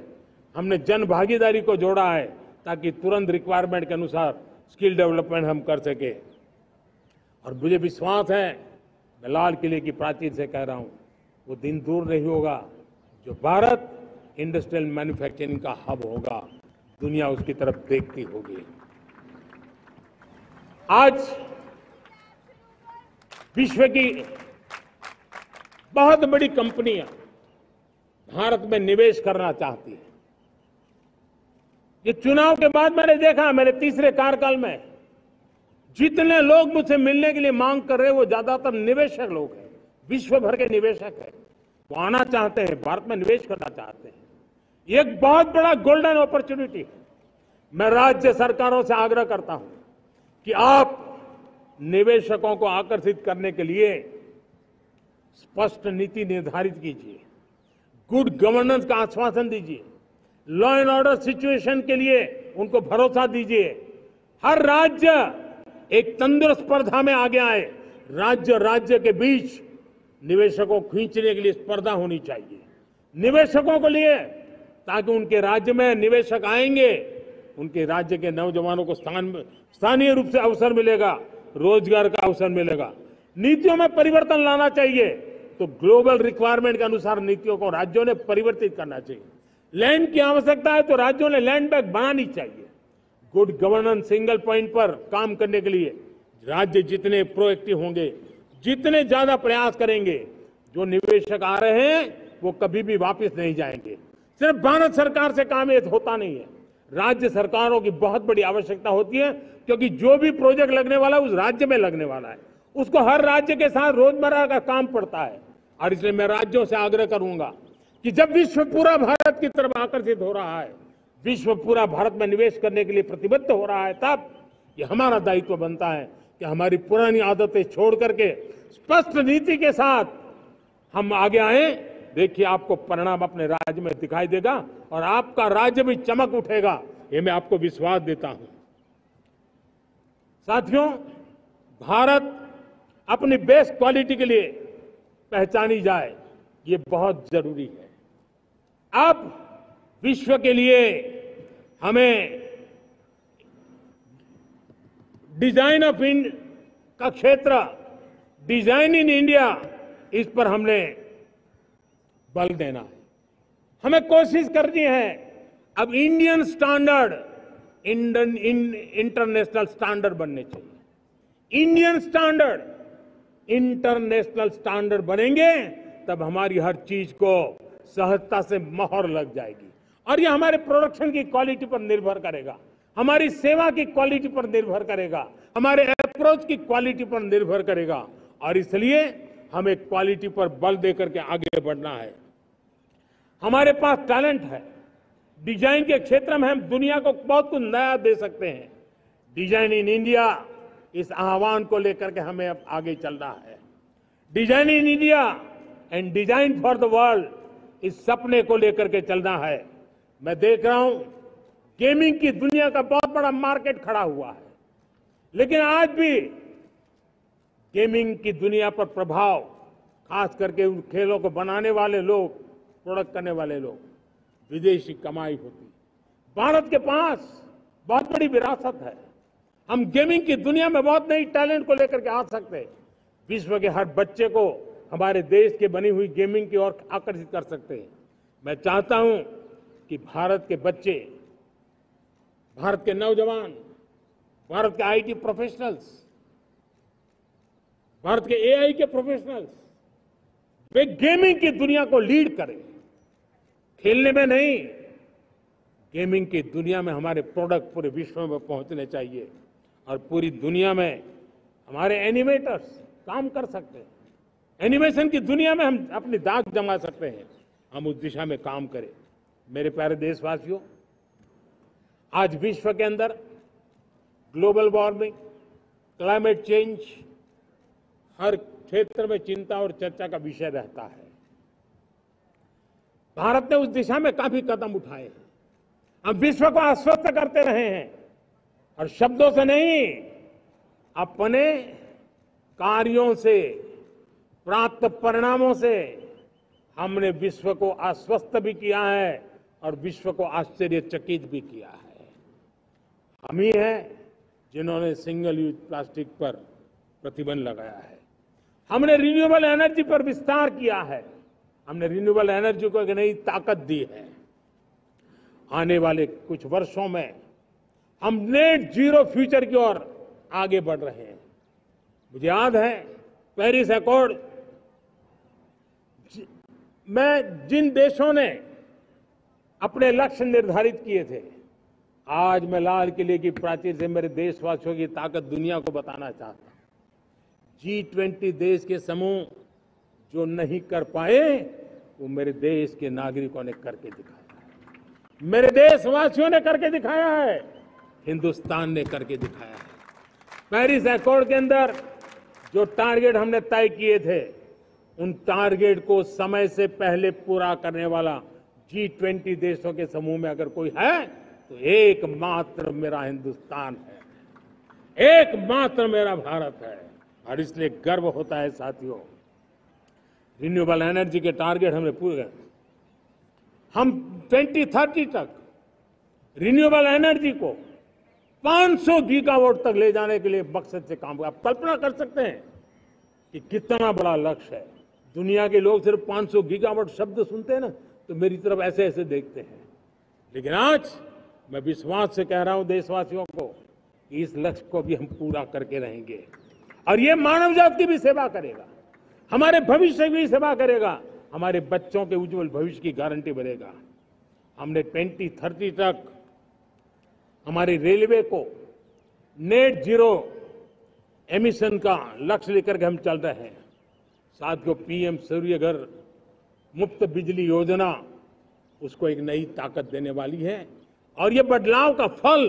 हमने जन भागीदारी को जोड़ा है ताकि तुरंत रिक्वायरमेंट के अनुसार स्किल डेवलपमेंट हम कर सके। और मुझे विश्वास है, मैं लाल किले की प्राचीर से कह रहा हूं, वो दिन दूर नहीं होगा जो भारत इंडस्ट्रियल मैन्युफैक्चरिंग का हब होगा, दुनिया उसकी तरफ देखती होगी। आज विश्व की बहुत बड़ी कंपनियां भारत में निवेश करना चाहती हैं। ये चुनाव के बाद मैंने देखा, मेरे तीसरे कार्यकाल में जितने लोग मुझसे मिलने के लिए मांग कर रहे हैं वो ज्यादातर निवेशक लोग हैं, विश्व भर के निवेशक हैं। वो आना चाहते हैं, भारत में निवेश करना चाहते हैं। ये एक बहुत बड़ा गोल्डन अपॉर्चुनिटी है। मैं राज्य सरकारों से आग्रह करता हूं कि आप निवेशकों को आकर्षित करने के लिए स्पष्ट नीति निर्धारित कीजिए, गुड गवर्नेंस का आश्वासन दीजिए, लॉ एंड ऑर्डर सिचुएशन के लिए उनको भरोसा दीजिए। हर राज्य एक तंदुरुस्त स्पर्धा में आगे आए। राज्य के बीच निवेशकों को खींचने के लिए स्पर्धा होनी चाहिए, निवेशकों को लिए, ताकि उनके राज्य में निवेशक आएंगे, उनके राज्य के नौजवानों को स्थानीय रूप से अवसर मिलेगा, रोजगार का अवसर मिलेगा। नीतियों में परिवर्तन लाना चाहिए तो ग्लोबल रिक्वायरमेंट के अनुसार नीतियों को राज्यों ने परिवर्तित करना चाहिए। लैंड की आवश्यकता है तो राज्यों ने लैंड बैंक बनानी चाहिए। गुड गवर्नेंस सिंगल पॉइंट पर काम करने के लिए राज्य जितने प्रोएक्टिव होंगे, जितने ज्यादा प्रयास करेंगे, जो निवेशक आ रहे हैं वो कभी भी वापस नहीं जाएंगे। सिर्फ भारत सरकार से काम ये होता नहीं है, राज्य सरकारों की बहुत बड़ी आवश्यकता होती है, क्योंकि जो भी प्रोजेक्ट लगने वाला है उस राज्य में लगने वाला है, उसको हर राज्य के साथ रोजमर्रा का काम पड़ता है। और इसलिए मैं राज्यों से आग्रह करूंगा कि जब विश्व पूरा भारत की तरफ आकर्षित हो रहा है, विश्व पूरा भारत में निवेश करने के लिए प्रतिबद्ध हो रहा है, तब ये हमारा दायित्व बनता है कि हमारी पुरानी आदतें छोड़ करके स्पष्ट नीति के साथ हम आगे आए। देखिए, आपको परिणाम अपने राज्य में दिखाई देगा और आपका राज्य भी चमक उठेगा, ये मैं आपको विश्वास देता हूं। साथियों, भारत अपनी बेस्ट क्वालिटी के लिए पहचानी जाए, ये बहुत जरूरी है। अब विश्व के लिए हमें डिजाइन ऑफ का क्षेत्र, डिजाइन इन इंडिया, इस पर हमने बल देना है। हमें कोशिश करनी है अब इंडियन स्टैंडर्ड इंटरनेशनल स्टैंडर्ड बनने चाहिए। इंडियन स्टैंडर्ड इंटरनेशनल स्टैंडर्ड बनेंगे तब हमारी हर चीज को सहजता से मोहर लग जाएगी और ये हमारे प्रोडक्शन की क्वालिटी पर निर्भर करेगा, हमारी सेवा की क्वालिटी पर निर्भर करेगा, हमारे अप्रोच की क्वालिटी पर निर्भर करेगा। और इसलिए हमें क्वालिटी पर बल देकर के आगे बढ़ना है। हमारे पास टैलेंट है, डिजाइन के क्षेत्र में हम दुनिया को बहुत कुछ नया दे सकते हैं। डिजाइन इन इंडिया, इस आह्वान को लेकर के हमें अब आगे चलना है। Design in India and design for the world, इस सपने को लेकर के चलना है। मैं देख रहा हूं गेमिंग की दुनिया का बहुत बड़ा मार्केट खड़ा हुआ है, लेकिन आज भी गेमिंग की दुनिया पर प्रभाव, खास करके उन खेलों को बनाने वाले लोग, प्रोडक्ट करने वाले लोग, विदेशी कमाई होती। भारत के पास बहुत बड़ी विरासत है, हम गेमिंग की दुनिया में बहुत नई टैलेंट को लेकर के आ सकते हैं। विश्व के हर बच्चे को हमारे देश के बनी हुई गेमिंग की ओर आकर्षित कर सकते हैं। मैं चाहता हूं कि भारत के बच्चे, भारत के नौजवान, भारत के आईटी प्रोफेशनल्स, भारत के एआई के प्रोफेशनल्स, वे गेमिंग की दुनिया को लीड करें। खेलने में नहीं, गेमिंग की दुनिया में हमारे प्रोडक्ट पूरे विश्व में पहुंचने चाहिए और पूरी दुनिया में हमारे एनिमेटर्स काम कर सकते हैं। एनिमेशन की दुनिया में हम अपनी दाग जमा सकते हैं। हम उस दिशा में काम करें। मेरे प्यारे देशवासियों, आज विश्व के अंदर ग्लोबल वार्मिंग, क्लाइमेट चेंज हर क्षेत्र में चिंता और चर्चा का विषय रहता है। भारत ने उस दिशा में काफी कदम उठाए हैं। हम विश्व को आश्वस्त करते रहे हैं और शब्दों से नहीं, अपने कार्यों से, प्राप्त परिणामों से हमने विश्व को आश्वस्त भी किया है और विश्व को आश्चर्यचकित भी किया है। हम ही हैं जिन्होंने सिंगल यूज प्लास्टिक पर प्रतिबंध लगाया है। हमने रिन्यूएबल एनर्जी पर विस्तार किया है। हमने रिन्यूएबल एनर्जी को एक नई ताकत दी है। आने वाले कुछ वर्षों में हम नेट जीरो फ्यूचर की ओर आगे बढ़ रहे हैं। मुझे याद है पेरिस एकॉर्ड में जिन देशों ने अपने लक्ष्य निर्धारित किए थे, आज मैं लाल किले की प्राचीर से मेरे देशवासियों की ताकत दुनिया को बताना चाहता हूं। G20 देश के समूह जो नहीं कर पाए, वो मेरे देश के नागरिकों ने करके दिखाया है। मेरे देशवासियों ने करके दिखाया है। हिंदुस्तान ने करके दिखाया है। पेरिस एकॉर्ड के अंदर जो टारगेट हमने तय किए थे, उन टारगेट को समय से पहले पूरा करने वाला G20 देशों के समूह में अगर कोई है तो एकमात्र मेरा हिंदुस्तान है, एकमात्र मेरा भारत है। और इसलिए गर्व होता है साथियों। रिन्यूएबल एनर्जी के टारगेट हमने पूरे, हम 2030 तक रिन्यूएबल एनर्जी को 500 गीगावाट तक ले जाने के लिए मकसद से काम कर। आप कल्पना कर सकते हैं कि कितना बड़ा लक्ष्य है। दुनिया के लोग सिर्फ 500 गीगावाट शब्द सुनते हैं ना, तो मेरी तरफ ऐसे ऐसे देखते हैं। लेकिन आज मैं विश्वास से कह रहा हूं देशवासियों को कि इस लक्ष्य को भी हम पूरा करके रहेंगे और ये मानव जाति की भी सेवा करेगा, हमारे भविष्य की भी सेवा करेगा, हमारे बच्चों के उज्जवल भविष्य की गारंटी बनेगा। हमने 2030 तक हमारी रेलवे को नेट जीरो एमिशन का लक्ष्य लेकर के हम चल रहे हैं। साथियों, पीएम सूर्य घर मुफ्त बिजली योजना उसको एक नई ताकत देने वाली है और ये बदलाव का फल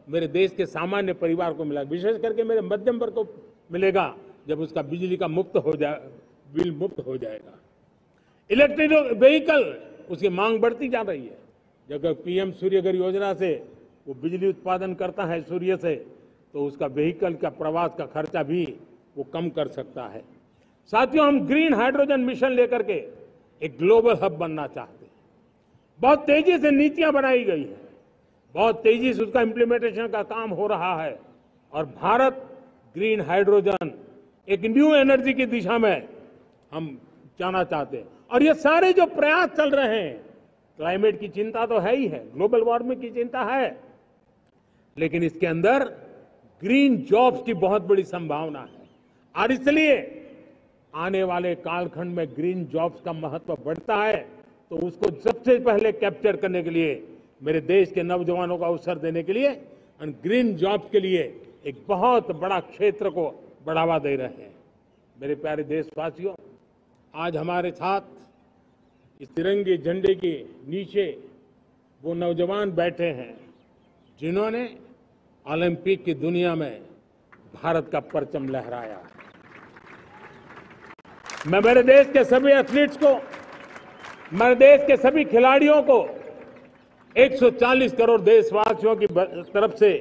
मेरे देश के सामान्य परिवार को मिला, विशेष करके मेरे मध्यम वर्ग को मिलेगा जब उसका बिजली का मुफ्त हो जाए, बिल मुफ्त हो जाएगा। इलेक्ट्रिक व्हीकल, उसकी मांग बढ़ती जा रही है। जब पीएम सूर्य घर योजना से वो बिजली उत्पादन करता है सूर्य से, तो उसका व्हीकल का प्रवास का खर्चा भी वो कम कर सकता है। साथियों, हम ग्रीन हाइड्रोजन मिशन लेकर के एक ग्लोबल हब बनना चाहते हैं। बहुत तेजी से नीतियां बनाई गई है, बहुत तेजी से उसका इम्प्लीमेंटेशन का काम हो रहा है और भारत ग्रीन हाइड्रोजन एक न्यू एनर्जी की दिशा में हम जाना चाहते हैं। और ये सारे जो प्रयास चल रहे हैं, क्लाइमेट की चिंता तो है ही है, ग्लोबल वार्मिंग की चिंता है, लेकिन इसके अंदर ग्रीन जॉब्स की बहुत बड़ी संभावना है और इसलिए आने वाले कालखंड में ग्रीन जॉब्स का महत्व बढ़ता है। तो उसको सबसे पहले कैप्चर करने के लिए, मेरे देश के नौजवानों को अवसर देने के लिए और ग्रीन जॉब्स के लिए एक बहुत बड़ा क्षेत्र को बढ़ावा दे रहे हैं। मेरे प्यारे देशवासियों, आज हमारे साथ इस तिरंगे झंडे के नीचे वो नौजवान बैठे हैं जिन्होंने ओलंपिक की दुनिया में भारत का परचम लहराया। मैं मेरे देश के सभी एथलीट्स को, मेरे देश के सभी खिलाड़ियों को 140 करोड़ देशवासियों की तरफ से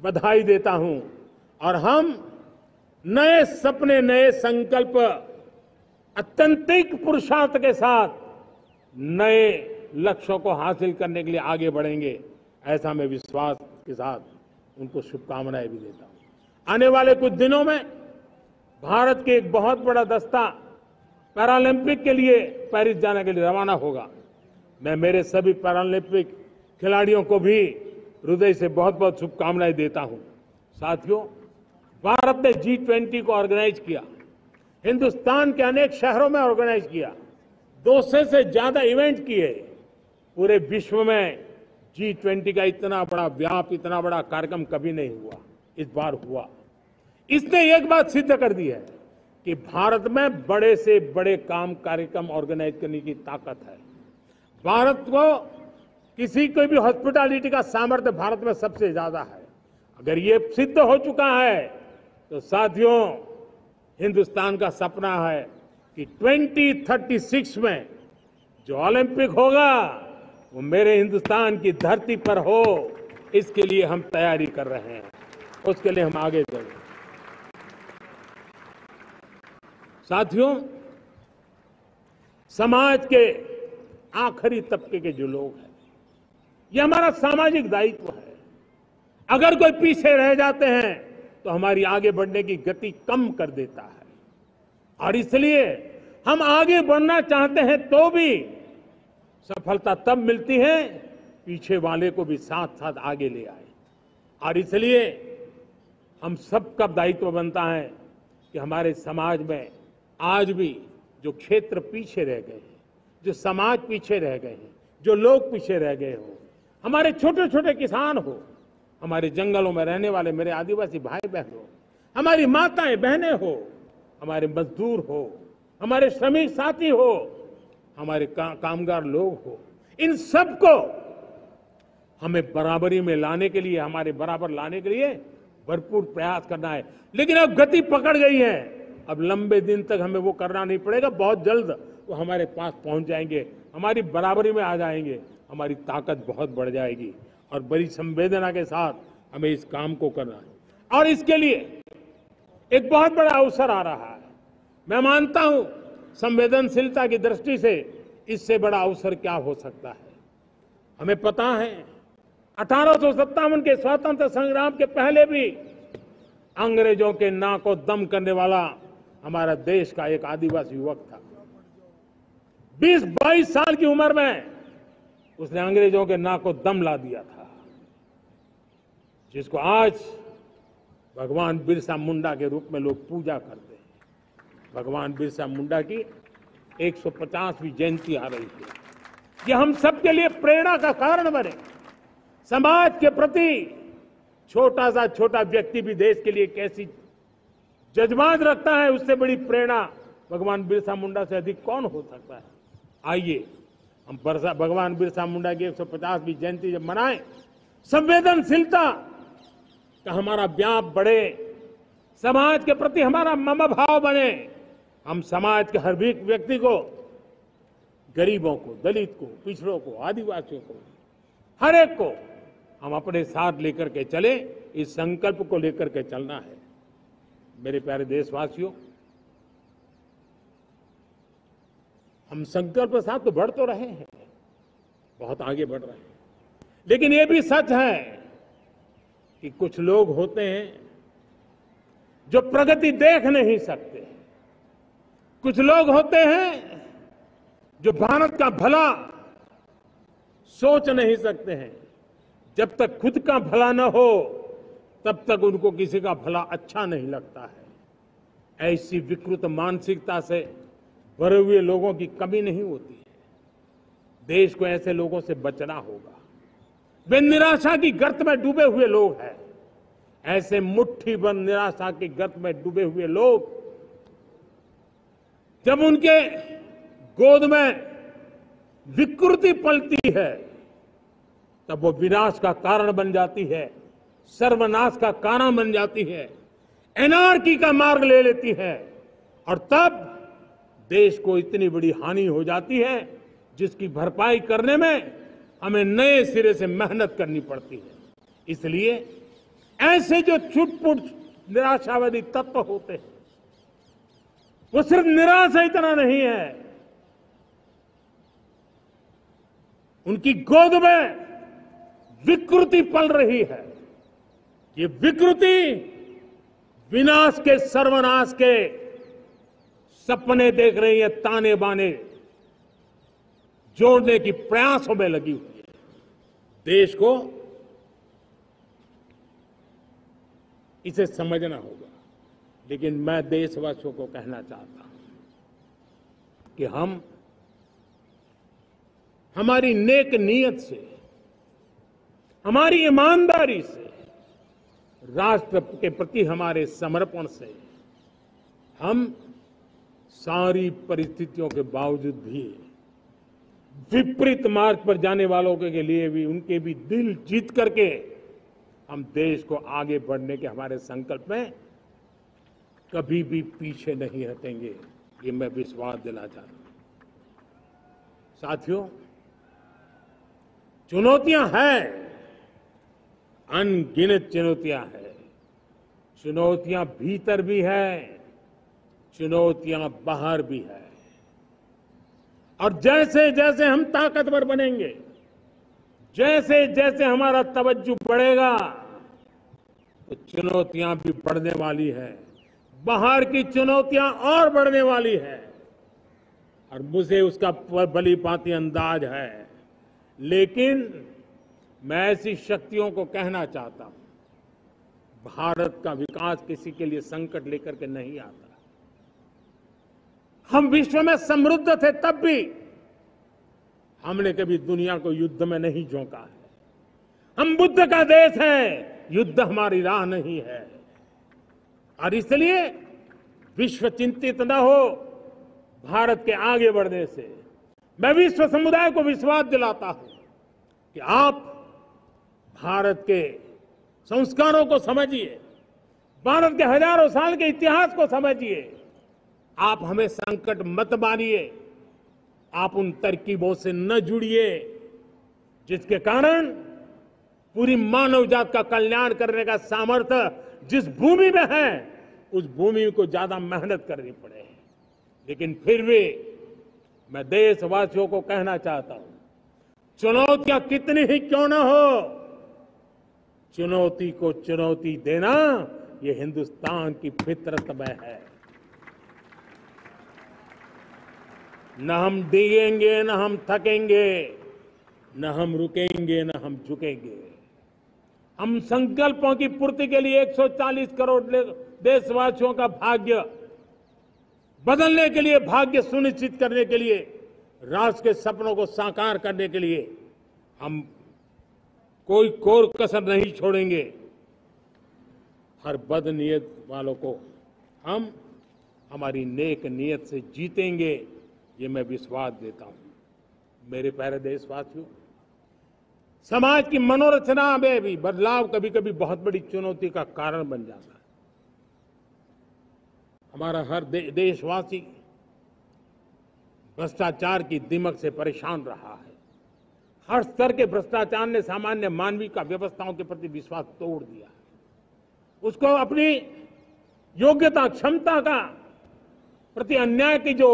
बधाई देता हूं और हम नए सपने, नए संकल्प, अत्यंतिक पुरुषार्थ के साथ नए लक्ष्यों को हासिल करने के लिए आगे बढ़ेंगे, ऐसा मैं विश्वास के साथ उनको शुभकामनाएं भी देता हूं। आने वाले कुछ दिनों में भारत के एक बहुत बड़ा दस्ता पैरालंपिक के लिए पेरिस जाने के लिए रवाना होगा। मैं मेरे सभी पैरालंपिक खिलाड़ियों को भी हृदय से बहुत बहुत शुभकामनाएं देता हूं। साथियों, भारत ने G20 को ऑर्गेनाइज किया, हिंदुस्तान के अनेक शहरों में ऑर्गेनाइज किया, 200 से ज्यादा इवेंट किए। पूरे विश्व में G20 का इतना बड़ा व्याप, इतना बड़ा कार्यक्रम कभी नहीं हुआ, इस बार हुआ। इसने एक बात सिद्ध कर दी है कि भारत में बड़े से बड़े कार्यक्रम ऑर्गेनाइज करने की ताकत है। भारत को किसी को भी हॉस्पिटैलिटी का सामर्थ्य भारत में सबसे ज्यादा है। अगर ये सिद्ध हो चुका है तो साथियों, हिंदुस्तान का सपना है कि 2036 में जो ओलंपिक होगा वो मेरे हिंदुस्तान की धरती पर हो। इसके लिए हम तैयारी कर रहे हैं, उसके लिए हम आगे बढ़ें। साथियों, समाज के आखिरी तबके के जो लोग हैं, ये हमारा सामाजिक दायित्व है। अगर कोई पीछे रह जाते हैं तो हमारी आगे बढ़ने की गति कम कर देता है, और इसलिए हम आगे बढ़ना चाहते हैं तो भी सफलता तब मिलती है पीछे वाले को भी साथ साथ आगे ले आए। और इसलिए हम सबका दायित्व बनता है कि हमारे समाज में आज भी जो क्षेत्र पीछे रह गए हैं, जो समाज पीछे रह गए हैं, जो लोग पीछे रह गए हो, हमारे छोटे छोटे किसान हो, हमारे जंगलों में रहने वाले मेरे आदिवासी भाई बहन हो, हमारी माताएं बहनें हो, हमारे मजदूर हो, हमारे श्रमिक साथी हो, हमारे कामगार लोग हो, इन सबको हमें बराबरी में लाने के लिए, हमारे बराबर लाने के लिए भरपूर प्रयास करना है। लेकिन अब गति पकड़ गई है, अब लंबे दिन तक हमें वो करना नहीं पड़ेगा। बहुत जल्द वो हमारे पास पहुंच जाएंगे, हमारी बराबरी में आ जाएंगे, हमारी ताकत बहुत बढ़ जाएगी और बड़ी संवेदना के साथ हमें इस काम को करना है। और इसके लिए एक बहुत बड़ा अवसर आ रहा है। मैं मानता हूं संवेदनशीलता की दृष्टि से इससे बड़ा अवसर क्या हो सकता है। हमें पता है 1857 के स्वतंत्रता संग्राम के पहले भी अंग्रेजों के नाक को दम करने वाला हमारा देश का एक आदिवासी युवक था। 20-22 साल की उम्र में उसने अंग्रेजों के नाक को दम ला दिया था, जिसको आज भगवान बिरसा मुंडा के रूप में लोग पूजा करते हैं। भगवान बिरसा मुंडा की 150वीं जयंती आ रही है। ये हम सबके लिए प्रेरणा का कारण बने। समाज के प्रति छोटा व्यक्ति भी देश के लिए कैसी जज्बात रखता है, उससे बड़ी प्रेरणा भगवान बिरसा मुंडा से अधिक कौन हो सकता है। आइए हम भगवान बिरसा मुंडा की 150वीं जयंती जब मनाएं, संवेदनशीलता का हमारा व्याप बढ़े, समाज के प्रति हमारा ममभाव बने। हम समाज के हर व्यक्ति को, गरीबों को, दलित को, पिछड़ों को, आदिवासियों को, हर एक को हम अपने साथ लेकर के चले। इस संकल्प को लेकर के चलना है। मेरे प्यारे देशवासियों, हम संकल्प के साथ तो बढ़ तो रहे हैं, बहुत आगे बढ़ रहे हैं, लेकिन ये भी सच है कि कुछ लोग होते हैं जो प्रगति देख नहीं सकते। कुछ लोग होते हैं जो भारत का भला सोच नहीं सकते हैं। जब तक खुद का भला न हो तब तक उनको किसी का भला अच्छा नहीं लगता है। ऐसी विकृत मानसिकता से भरे हुए लोगों की कमी नहीं होती है। देश को ऐसे लोगों से बचना होगा। वे निराशा की गर्त में डूबे हुए लोग हैं। ऐसे मुट्ठी भर निराशा की गर्त में डूबे हुए लोग, जब उनके गोद में विकृति पलती है तब वो विनाश का कारण बन जाती है, सर्वनाश का कारण बन जाती है, एनार्की का मार्ग ले लेती है, और तब देश को इतनी बड़ी हानि हो जाती है जिसकी भरपाई करने में हमें नए सिरे से मेहनत करनी पड़ती है। इसलिए ऐसे जो छुटपुट निराशावादी तत्व होते हैं, वो सिर्फ निराशा इतना नहीं है, उनकी गोद में विकृति पल रही है। ये विकृति विनाश के, सर्वनाश के सपने देख रही है, ताने बाने जोड़ने की प्रयासों में लगी हुई है। देश को इसे समझना होगा। लेकिन मैं देशवासियों को कहना चाहता हूं कि हम हमारी नेक नीयत से, हमारी ईमानदारी से, राष्ट्र के प्रति हमारे समर्पण से हम सारी परिस्थितियों के बावजूद भी विपरीत मार्ग पर जाने वालों के लिए भी, उनके भी दिल जीत करके हम देश को आगे बढ़ने के हमारे संकल्प में कभी भी पीछे नहीं हटेंगे, ये मैं विश्वास दिलाना चाहता हूं। साथियों, चुनौतियां हैं, अनगिनत चुनौतियां हैं। चुनौतियां भीतर भी है, चुनौतियां बाहर भी है। और जैसे जैसे हम ताकतवर बनेंगे, जैसे जैसे हमारा तवज्जो बढ़ेगा, तो चुनौतियां भी बढ़ने वाली है। बाहर की चुनौतियां और बढ़ने वाली है, और मुझे उसका भली भांति अंदाज है। लेकिन मैं ऐसी शक्तियों को कहना चाहता हूं, भारत का विकास किसी के लिए संकट लेकर के नहीं आता। हम विश्व में समृद्ध थे, तब भी हमने कभी दुनिया को युद्ध में नहीं झोंका है। हम बुद्ध का देश है, युद्ध हमारी राह नहीं है। और इसलिए विश्व चिंतित न हो भारत के आगे बढ़ने से। मैं विश्व समुदाय को विश्वास दिलाता हूं कि आप भारत के संस्कारों को समझिए, भारत के हजारों साल के इतिहास को समझिए। आप हमें संकट मत मानिए, आप उन तरकीबों से न जुड़िए जिसके कारण पूरी मानव जात का कल्याण करने का सामर्थ्य जिस भूमि में है, उस भूमि को ज्यादा मेहनत करनी पड़े। लेकिन फिर भी मैं देशवासियों को कहना चाहता हूं, चुनौतियां कितनी ही क्यों न हो, चुनौती को चुनौती देना ये हिंदुस्तान की फितरत में है। न हम डिगेंगे, न हम थकेंगे, न हम रुकेंगे, न हम झुकेंगे। हम संकल्पों की पूर्ति के लिए 140 करोड़ देशवासियों का भाग्य बदलने के लिए, भाग्य सुनिश्चित करने के लिए, राष्ट्र के सपनों को साकार करने के लिए हम कोई कोर कसर नहीं छोड़ेंगे। हर बदनीयत वालों को हम हमारी नेक नीयत से जीतेंगे, ये मैं विश्वास देता हूं। मेरे प्यारे देशवासियों, समाज की मनोरचना में भी बदलाव कभी कभी बहुत बड़ी चुनौती का कारण बन जाता है। हमारा हर देशवासी भ्रष्टाचार की दिमक से परेशान रहा है। हर स्तर के भ्रष्टाचार ने सामान्य मानवीय का व्यवस्थाओं के प्रति विश्वास तोड़ दिया है। उसको अपनी योग्यता, क्षमता का प्रति अन्याय की जो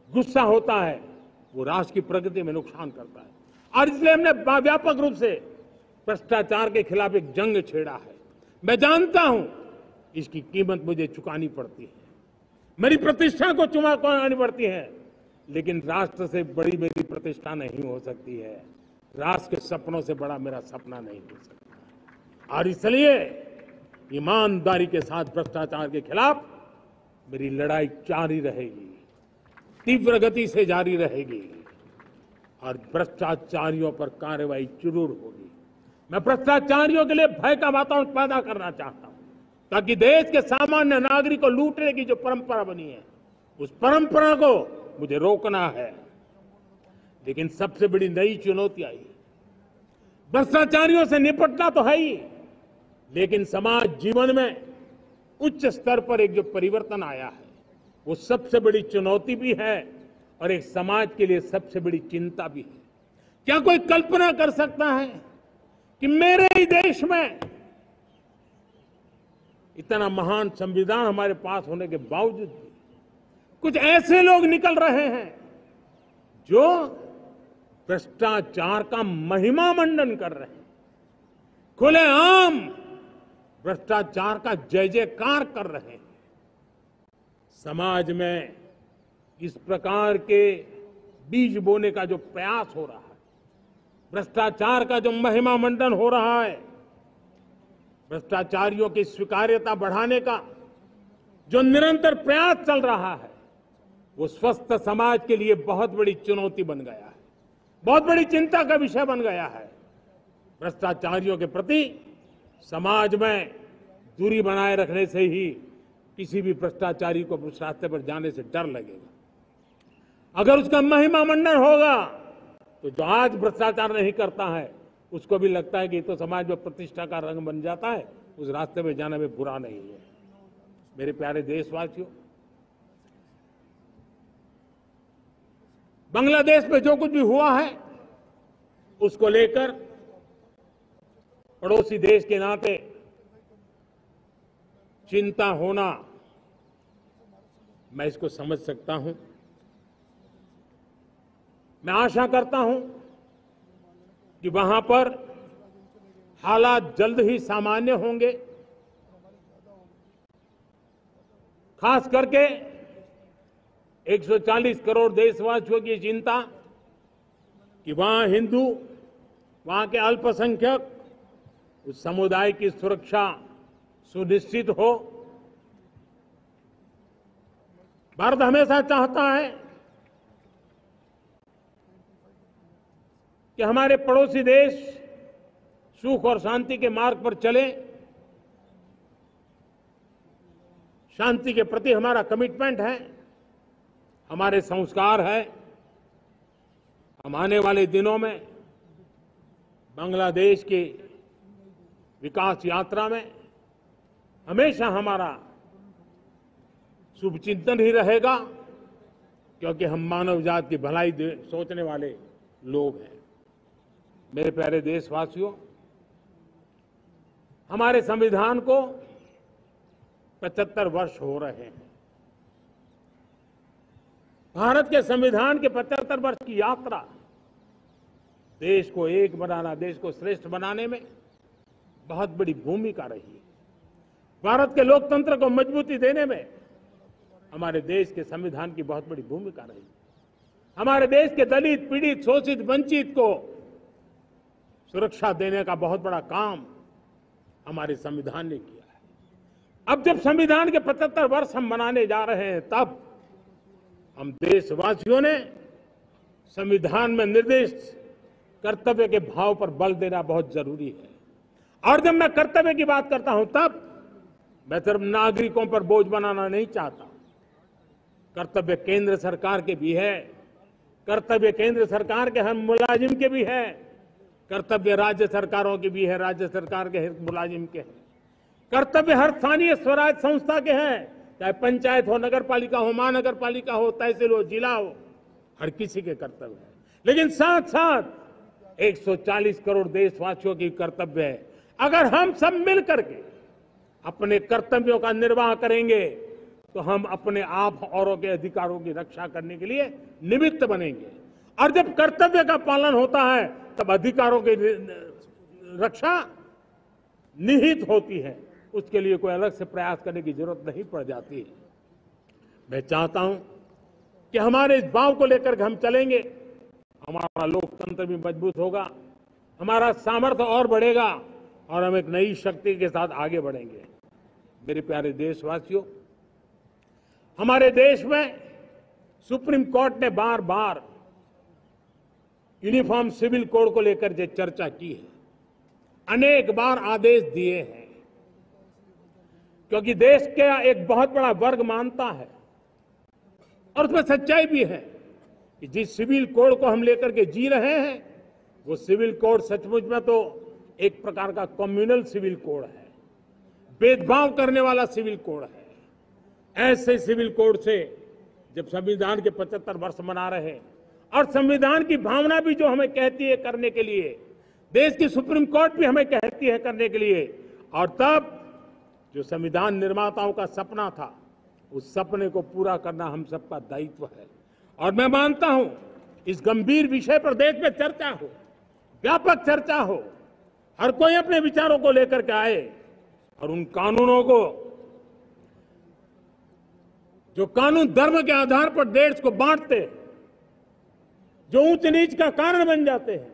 गुस्सा होता है, वो राष्ट्र की प्रगति में नुकसान करता है। और इसलिए हमने व्यापक रूप से भ्रष्टाचार के खिलाफ एक जंग छेड़ा है। मैं जानता हूं इसकी कीमत मुझे चुकानी पड़ती है, मेरी प्रतिष्ठा को चुकानी पड़ती है, लेकिन राष्ट्र से बड़ी मेरी प्रतिष्ठा नहीं हो सकती है, राष्ट्र के सपनों से बड़ा मेरा सपना नहीं हो सकता। और इसलिए ईमानदारी के साथ भ्रष्टाचार के खिलाफ मेरी लड़ाई जारी रहेगी, तीव्र गति से जारी रहेगी, और भ्रष्टाचारियों पर कार्रवाई जरूर होगी। मैं भ्रष्टाचारियों के लिए भय का वातावरण पैदा करना चाहता हूं, ताकि देश के सामान्य नागरिक को लूटने की जो परंपरा बनी है, उस परंपरा को मुझे रोकना है। लेकिन सबसे बड़ी नई चुनौती आई, भ्रष्टाचारियों से निपटना तो है ही, लेकिन समाज जीवन में उच्च स्तर पर एक जो परिवर्तन आया है, वो सबसे बड़ी चुनौती भी है और एक समाज के लिए सबसे बड़ी चिंता भी है। क्या कोई कल्पना कर सकता है कि मेरे ही देश में इतना महान संविधान हमारे पास होने के बावजूद भी कुछ ऐसे लोग निकल रहे हैं जो भ्रष्टाचार का महिमा मंडन कर रहे हैं, खुलेआम भ्रष्टाचार का जय जयकार कर रहे हैं। समाज में इस प्रकार के बीज बोने का जो प्रयास हो रहा है, भ्रष्टाचार का जो महिमा मंडन हो रहा है, भ्रष्टाचारियों की स्वीकार्यता बढ़ाने का जो निरंतर प्रयास चल रहा है, वो स्वस्थ समाज के लिए बहुत बड़ी चुनौती बन गया है, बहुत बड़ी चिंता का विषय बन गया है। भ्रष्टाचारियों के प्रति समाज में दूरी बनाए रखने से ही किसी भी भ्रष्टाचारी को उस रास्ते पर जाने से डर लगेगा। अगर उसका महिमा मंडन होगा तो जो आज भ्रष्टाचार नहीं करता है उसको भी लगता है कि तो समाज में प्रतिष्ठा का रंग बन जाता है, उस रास्ते में जाने में बुरा नहीं है। मेरे प्यारे देशवासियों, बांग्लादेश में जो कुछ भी हुआ है उसको लेकर पड़ोसी देश के नाते चिंता होना, मैं इसको समझ सकता हूं। मैं आशा करता हूं कि वहां पर हालात जल्द ही सामान्य होंगे। खास करके 140 करोड़ देशवासियों की चिंता कि वहां हिंदू, वहां के अल्पसंख्यक, उस समुदाय की सुरक्षा सुनिश्चित हो। भारत हमेशा चाहता है कि हमारे पड़ोसी देश सुख और शांति के मार्ग पर चले। शांति के प्रति हमारा कमिटमेंट है, हमारे संस्कार है। हम आने वाले दिनों में बांग्लादेश की विकास यात्रा में हमेशा हमारा शुभचिंतन ही रहेगा, क्योंकि हम मानव जाति की भलाई सोचने वाले लोग हैं। मेरे प्यारे देशवासियों, हमारे संविधान को 75 वर्ष हो रहे हैं। भारत के संविधान के 75 वर्ष की यात्रा देश को एक बनाना, देश को श्रेष्ठ बनाने में बहुत बड़ी भूमिका रही है। भारत के लोकतंत्र को मजबूती देने में हमारे देश के संविधान की बहुत बड़ी भूमिका रही। हमारे देश के दलित, पीड़ित, शोषित, वंचित को सुरक्षा देने का बहुत बड़ा काम हमारे संविधान ने किया है। अब जब संविधान के 75 वर्ष हम मनाने जा रहे हैं, तब हम देशवासियों ने संविधान में निर्दिष्ट कर्तव्य के भाव पर बल देना बहुत जरूरी है। और जब मैं कर्तव्य की बात करता हूं, तब मैं सिर्फ नागरिकों पर बोझ बनाना नहीं चाहता। कर्तव्य केंद्र सरकार के भी है, कर्तव्य केंद्र सरकार के हर मुलाजिम के भी है, कर्तव्य राज्य सरकारों के भी है, राज्य सरकार के हर मुलाजिम के हैं, कर्तव्य हर स्थानीय स्वराज संस्था के हैं, चाहे पंचायत हो, नगर पालिका हो, महानगर पालिका हो, तहसील हो, जिला हो, हर किसी के कर्तव्य है। लेकिन साथ साथ 140 करोड़ देशवासियों की कर्तव्य है। अगर हम सब मिल करके अपने कर्तव्यों का निर्वाह करेंगे तो हम अपने आप औरों के अधिकारों की रक्षा करने के लिए निमित्त बनेंगे। और जब कर्तव्य का पालन होता है तब अधिकारों की रक्षा निहित होती है, उसके लिए कोई अलग से प्रयास करने की जरूरत नहीं पड़ जाती है। मैं चाहता हूं कि हमारे इस भाव को लेकर हम चलेंगे, हमारा लोकतंत्र भी मजबूत होगा, हमारा सामर्थ्य और बढ़ेगा और हम एक नई शक्ति के साथ आगे बढ़ेंगे। मेरे प्यारे देशवासियों, हमारे देश में सुप्रीम कोर्ट ने बार बार यूनिफॉर्म सिविल कोड को लेकर जो चर्चा की है, अनेक बार आदेश दिए हैं, क्योंकि देश का एक बहुत बड़ा वर्ग मानता है और उसमें सच्चाई भी है कि जिस सिविल कोड को हम लेकर के जी रहे हैं, वो सिविल कोड सचमुच में तो एक प्रकार का कम्युनल सिविल कोड है, भेदभाव करने वाला सिविल कोड है। ऐसे सिविल कोड से जब संविधान के 75 वर्ष मना रहे हैं और संविधान की भावना भी जो हमें कहती है करने के लिए, देश की सुप्रीम कोर्ट भी हमें कहती है करने के लिए, और तब जो संविधान निर्माताओं का सपना था, उस सपने को पूरा करना हम सबका दायित्व है। और मैं मानता हूं इस गंभीर विषय पर देश में चर्चा हो, व्यापक चर्चा हो, हर कोई अपने विचारों को लेकर के आए और उन कानूनों को जो कानून धर्म के आधार पर देश को बांटते हैं, जो ऊंच नीच का कारण बन जाते हैं,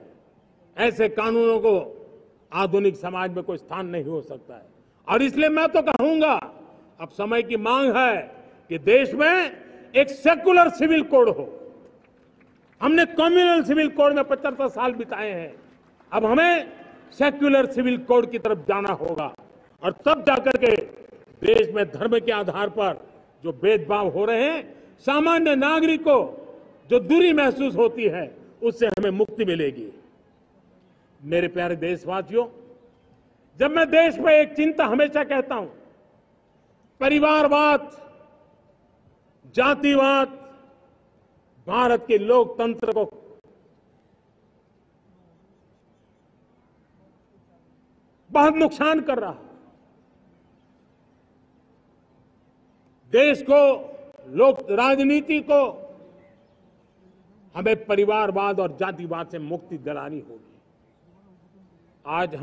ऐसे कानूनों को आधुनिक समाज में कोई स्थान नहीं हो सकता है। और इसलिए मैं तो कहूंगा, अब समय की मांग है कि देश में एक सेकुलर सिविल कोड हो। हमने कम्युनल सिविल कोड में 75 साल बिताए हैं, अब हमें सेक्युलर सिविल कोड की तरफ जाना होगा और तब जाकर के देश में धर्म के आधार पर जो भेदभाव हो रहे हैं, सामान्य नागरिक को जो दूरी महसूस होती है, उससे हमें मुक्ति मिलेगी। मेरे प्यारे देशवासियों, जब मैं देश में एक चिंता हमेशा कहता हूं, परिवारवाद, जातिवाद भारत के लोकतंत्र को बहुत नुकसान कर रहा है। देश को, लोक राजनीति को हमें परिवारवाद और जातिवाद से मुक्ति दिलानी होगी। आज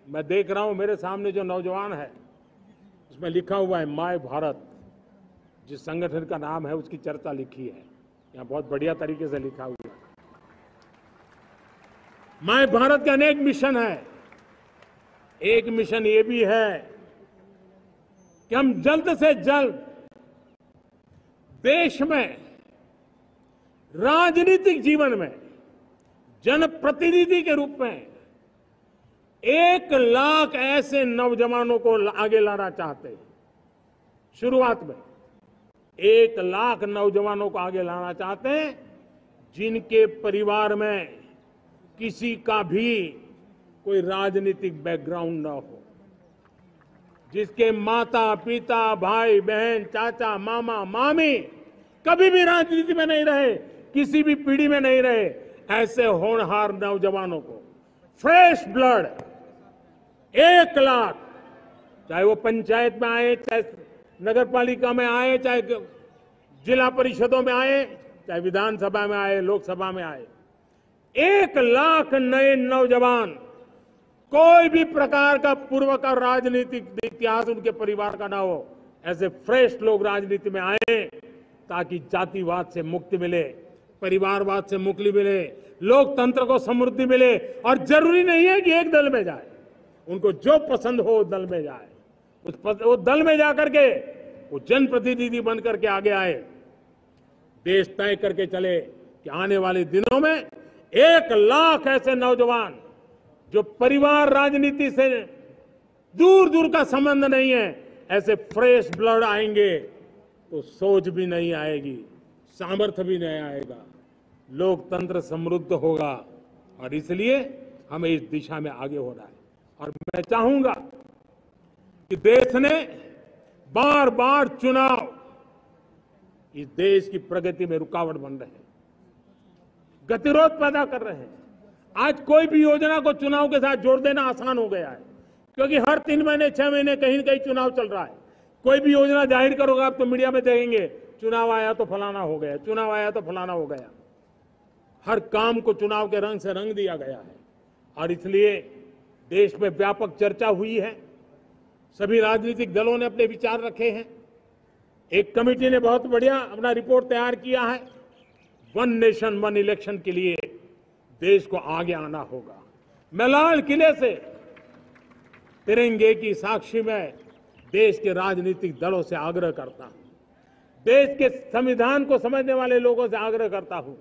मैं देख रहा हूं मेरे सामने जो नौजवान है, उसमें लिखा हुआ है माय भारत, जिस संगठन का नाम है उसकी चर्चा लिखी है, यहां बहुत बढ़िया तरीके से लिखा हुआ है। माय भारत के अनेक मिशन है। एक मिशन ये भी है कि हम जल्द से जल्द देश में राजनीतिक जीवन में जनप्रतिनिधि के रूप में 1 लाख ऐसे नौजवानों को आगे लाना चाहते हैं। शुरुआत में 1 लाख नौजवानों को आगे लाना चाहते हैं, जिनके परिवार में किसी का भी कोई राजनीतिक बैकग्राउंड न हो, जिसके माता पिता भाई बहन चाचा मामा मामी कभी भी राजनीति में नहीं रहे, किसी भी पीढ़ी में नहीं रहे, ऐसे होनहार नौजवानों को फ्रेश ब्लड 1 लाख, चाहे वो पंचायत में आए, चाहे नगर पालिका में आए, चाहे जिला परिषदों में आए, चाहे विधानसभा में आए, लोकसभा में आए, 1 लाख नए नौजवान, कोई भी प्रकार का पूर्व का राजनीतिक इतिहास उनके परिवार का ना हो, ऐसे फ्रेश लोग राजनीति में आए ताकि जातिवाद से मुक्ति मिले, परिवारवाद से मुक्ति मिले, लोकतंत्र को समृद्धि मिले। और जरूरी नहीं है कि एक दल में जाए, उनको जो पसंद हो उस दल में जाए, वो दल में जाकर के वो जनप्रतिनिधि बन करके आगे आए। देश तय करके चले कि आने वाले दिनों में 1 लाख ऐसे नौजवान जो परिवार राजनीति से दूर दूर का संबंध नहीं है, ऐसे फ्रेश ब्लड आएंगे तो सोच भी नहीं आएगी, सामर्थ्य भी नहीं आएगा, लोकतंत्र समृद्ध होगा। और इसलिए हमें इस दिशा में आगे होना है। और मैं चाहूंगा कि देश ने बार बार चुनाव इस देश की प्रगति में रुकावट बन रहे हैं, गतिरोध पैदा कर रहे हैं। आज कोई भी योजना को चुनाव के साथ जोड़ देना आसान हो गया है, क्योंकि हर 3 महीने 6 महीने कहीं न कहीं चुनाव चल रहा है। कोई भी योजना जाहिर करोगे आप तो मीडिया में देखेंगे, चुनाव आया तो फलाना हो गया, चुनाव आया तो फलाना हो गया। हर काम को चुनाव के रंग से रंग दिया गया है। और इसलिए देश में व्यापक चर्चा हुई है, सभी राजनीतिक दलों ने अपने विचार रखे हैं। एक कमेटी ने बहुत बढ़िया अपना रिपोर्ट तैयार किया है। 1 नेशन 1 इलेक्शन के लिए देश को आगे आना होगा। मैं लाल किले से तिरंगे की साक्षी में देश के राजनीतिक दलों से आग्रह करता हूं, देश के संविधान को समझने वाले लोगों से आग्रह करता हूं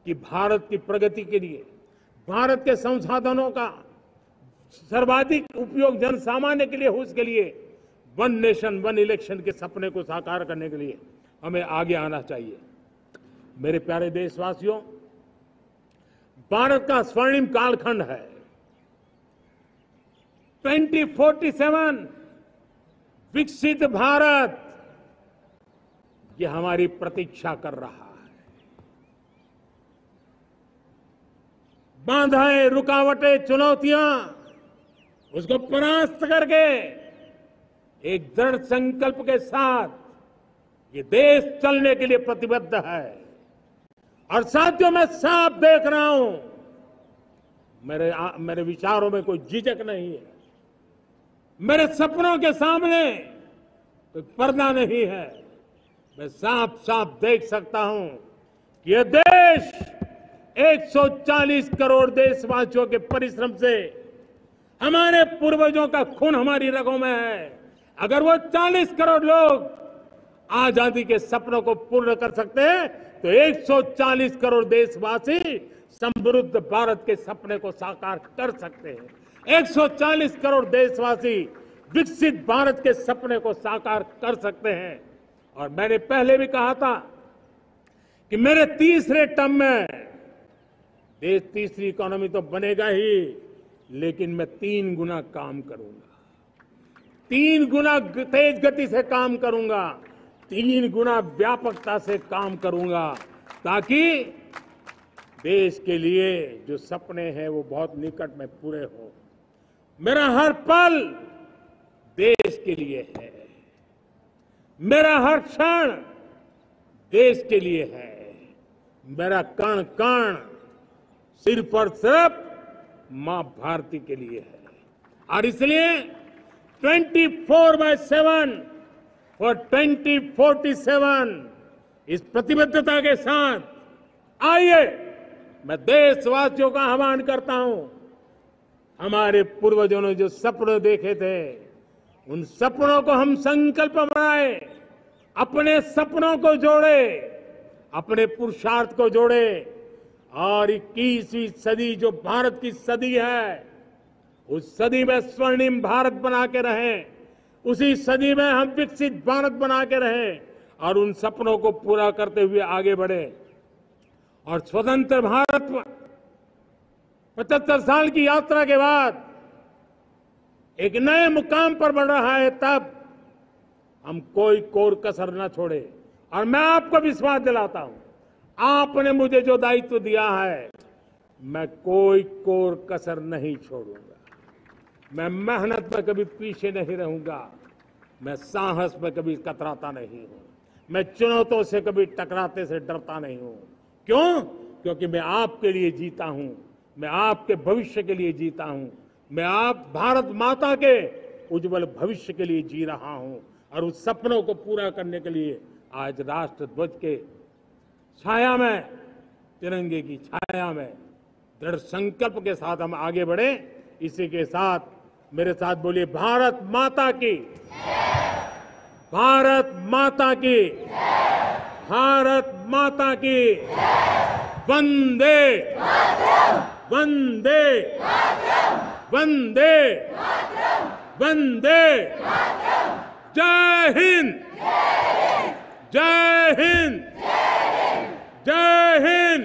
कि भारत की प्रगति के लिए, भारत के संसाधनों का सर्वाधिक उपयोग जन सामान्य के लिए हो, उसके लिए 1 नेशन 1 इलेक्शन के सपने को साकार करने के लिए हमें आगे आना चाहिए। मेरे प्यारे देशवासियों, भारत का स्वर्णिम कालखंड है। 2047 विकसित भारत, ये हमारी प्रतीक्षा कर रहा है। बाधाएं, रुकावटें, चुनौतियां, उसको परास्त करके एक दृढ़ संकल्प के साथ ये देश चलने के लिए प्रतिबद्ध है। और साथियों, मैं साफ देख रहा हूं, मेरे विचारों में कोई झिझक नहीं है, मेरे सपनों के सामने कोई पर्दा नहीं है। मैं साफ साफ देख सकता हूं कि यह देश 140 करोड़ देशवासियों के परिश्रम से, हमारे पूर्वजों का खून हमारी रगों में है। अगर वो 40 करोड़ लोग आजादी के सपनों को पूर्ण कर सकते हैं तो 140 करोड़ देशवासी समृद्ध भारत के सपने को साकार कर सकते हैं। 140 करोड़ देशवासी विकसित भारत के सपने को साकार कर सकते हैं। और मैंने पहले भी कहा था कि मेरे तीसरे टर्म में देश तीसरी इकोनॉमी तो बनेगा ही, लेकिन मैं 3 गुना काम करूंगा, 3 गुना तेज गति से काम करूंगा, 3 गुना व्यापकता से काम करूंगा, ताकि देश के लिए जो सपने हैं वो बहुत निकट में पूरे हो। मेरा हर पल देश के लिए है, मेरा हर क्षण देश के लिए है, मेरा कण कण सिर्फ और सिर्फ मां भारती के लिए है। और इसलिए 24/7 और 2047 इस प्रतिबद्धता के साथ आइए, मैं देशवासियों का आह्वान करता हूं। हमारे पूर्वजों ने जो सपने देखे थे, उन सपनों को हम संकल्प बनाए, अपने सपनों को जोड़े, अपने पुरुषार्थ को जोड़े, और 21वीं सदी जो भारत की सदी है, उस सदी में स्वर्णिम भारत बना के रहें, उसी सदी में हम विकसित भारत बना के रहें और उन सपनों को पूरा करते हुए आगे बढ़े। और स्वतंत्र भारत 75 साल की यात्रा के बाद एक नए मुकाम पर बढ़ रहा है, तब हम कोई कोर कसर न छोड़े। और मैं आपको विश्वास दिलाता हूं, आपने मुझे जो दायित्व दिया है, मैं कोई कोर कसर नहीं छोड़ूंगा। मैं मेहनत में कभी पीछे नहीं रहूंगा, मैं साहस में कभी कतराता नहीं हूं, मैं चुनौतियों से कभी टकराते से डरता नहीं हूं। क्यों? क्योंकि मैं आपके लिए जीता हूं, मैं आपके भविष्य के लिए जीता हूं, मैं आप भारत माता के उज्जवल भविष्य के लिए जी रहा हूं। और उस सपनों को पूरा करने के लिए आज राष्ट्र ध्वज के छाया में, तिरंगे की छाया में दृढ़ संकल्प के साथ हम आगे बढ़े। इसी के साथ मेरे साथ बोलिए, भारत माता की, भारत माता की, भारत माता की, वंदे वंदे वंदे वंदे। जय हिंद, जय हिंद, जय हिंद।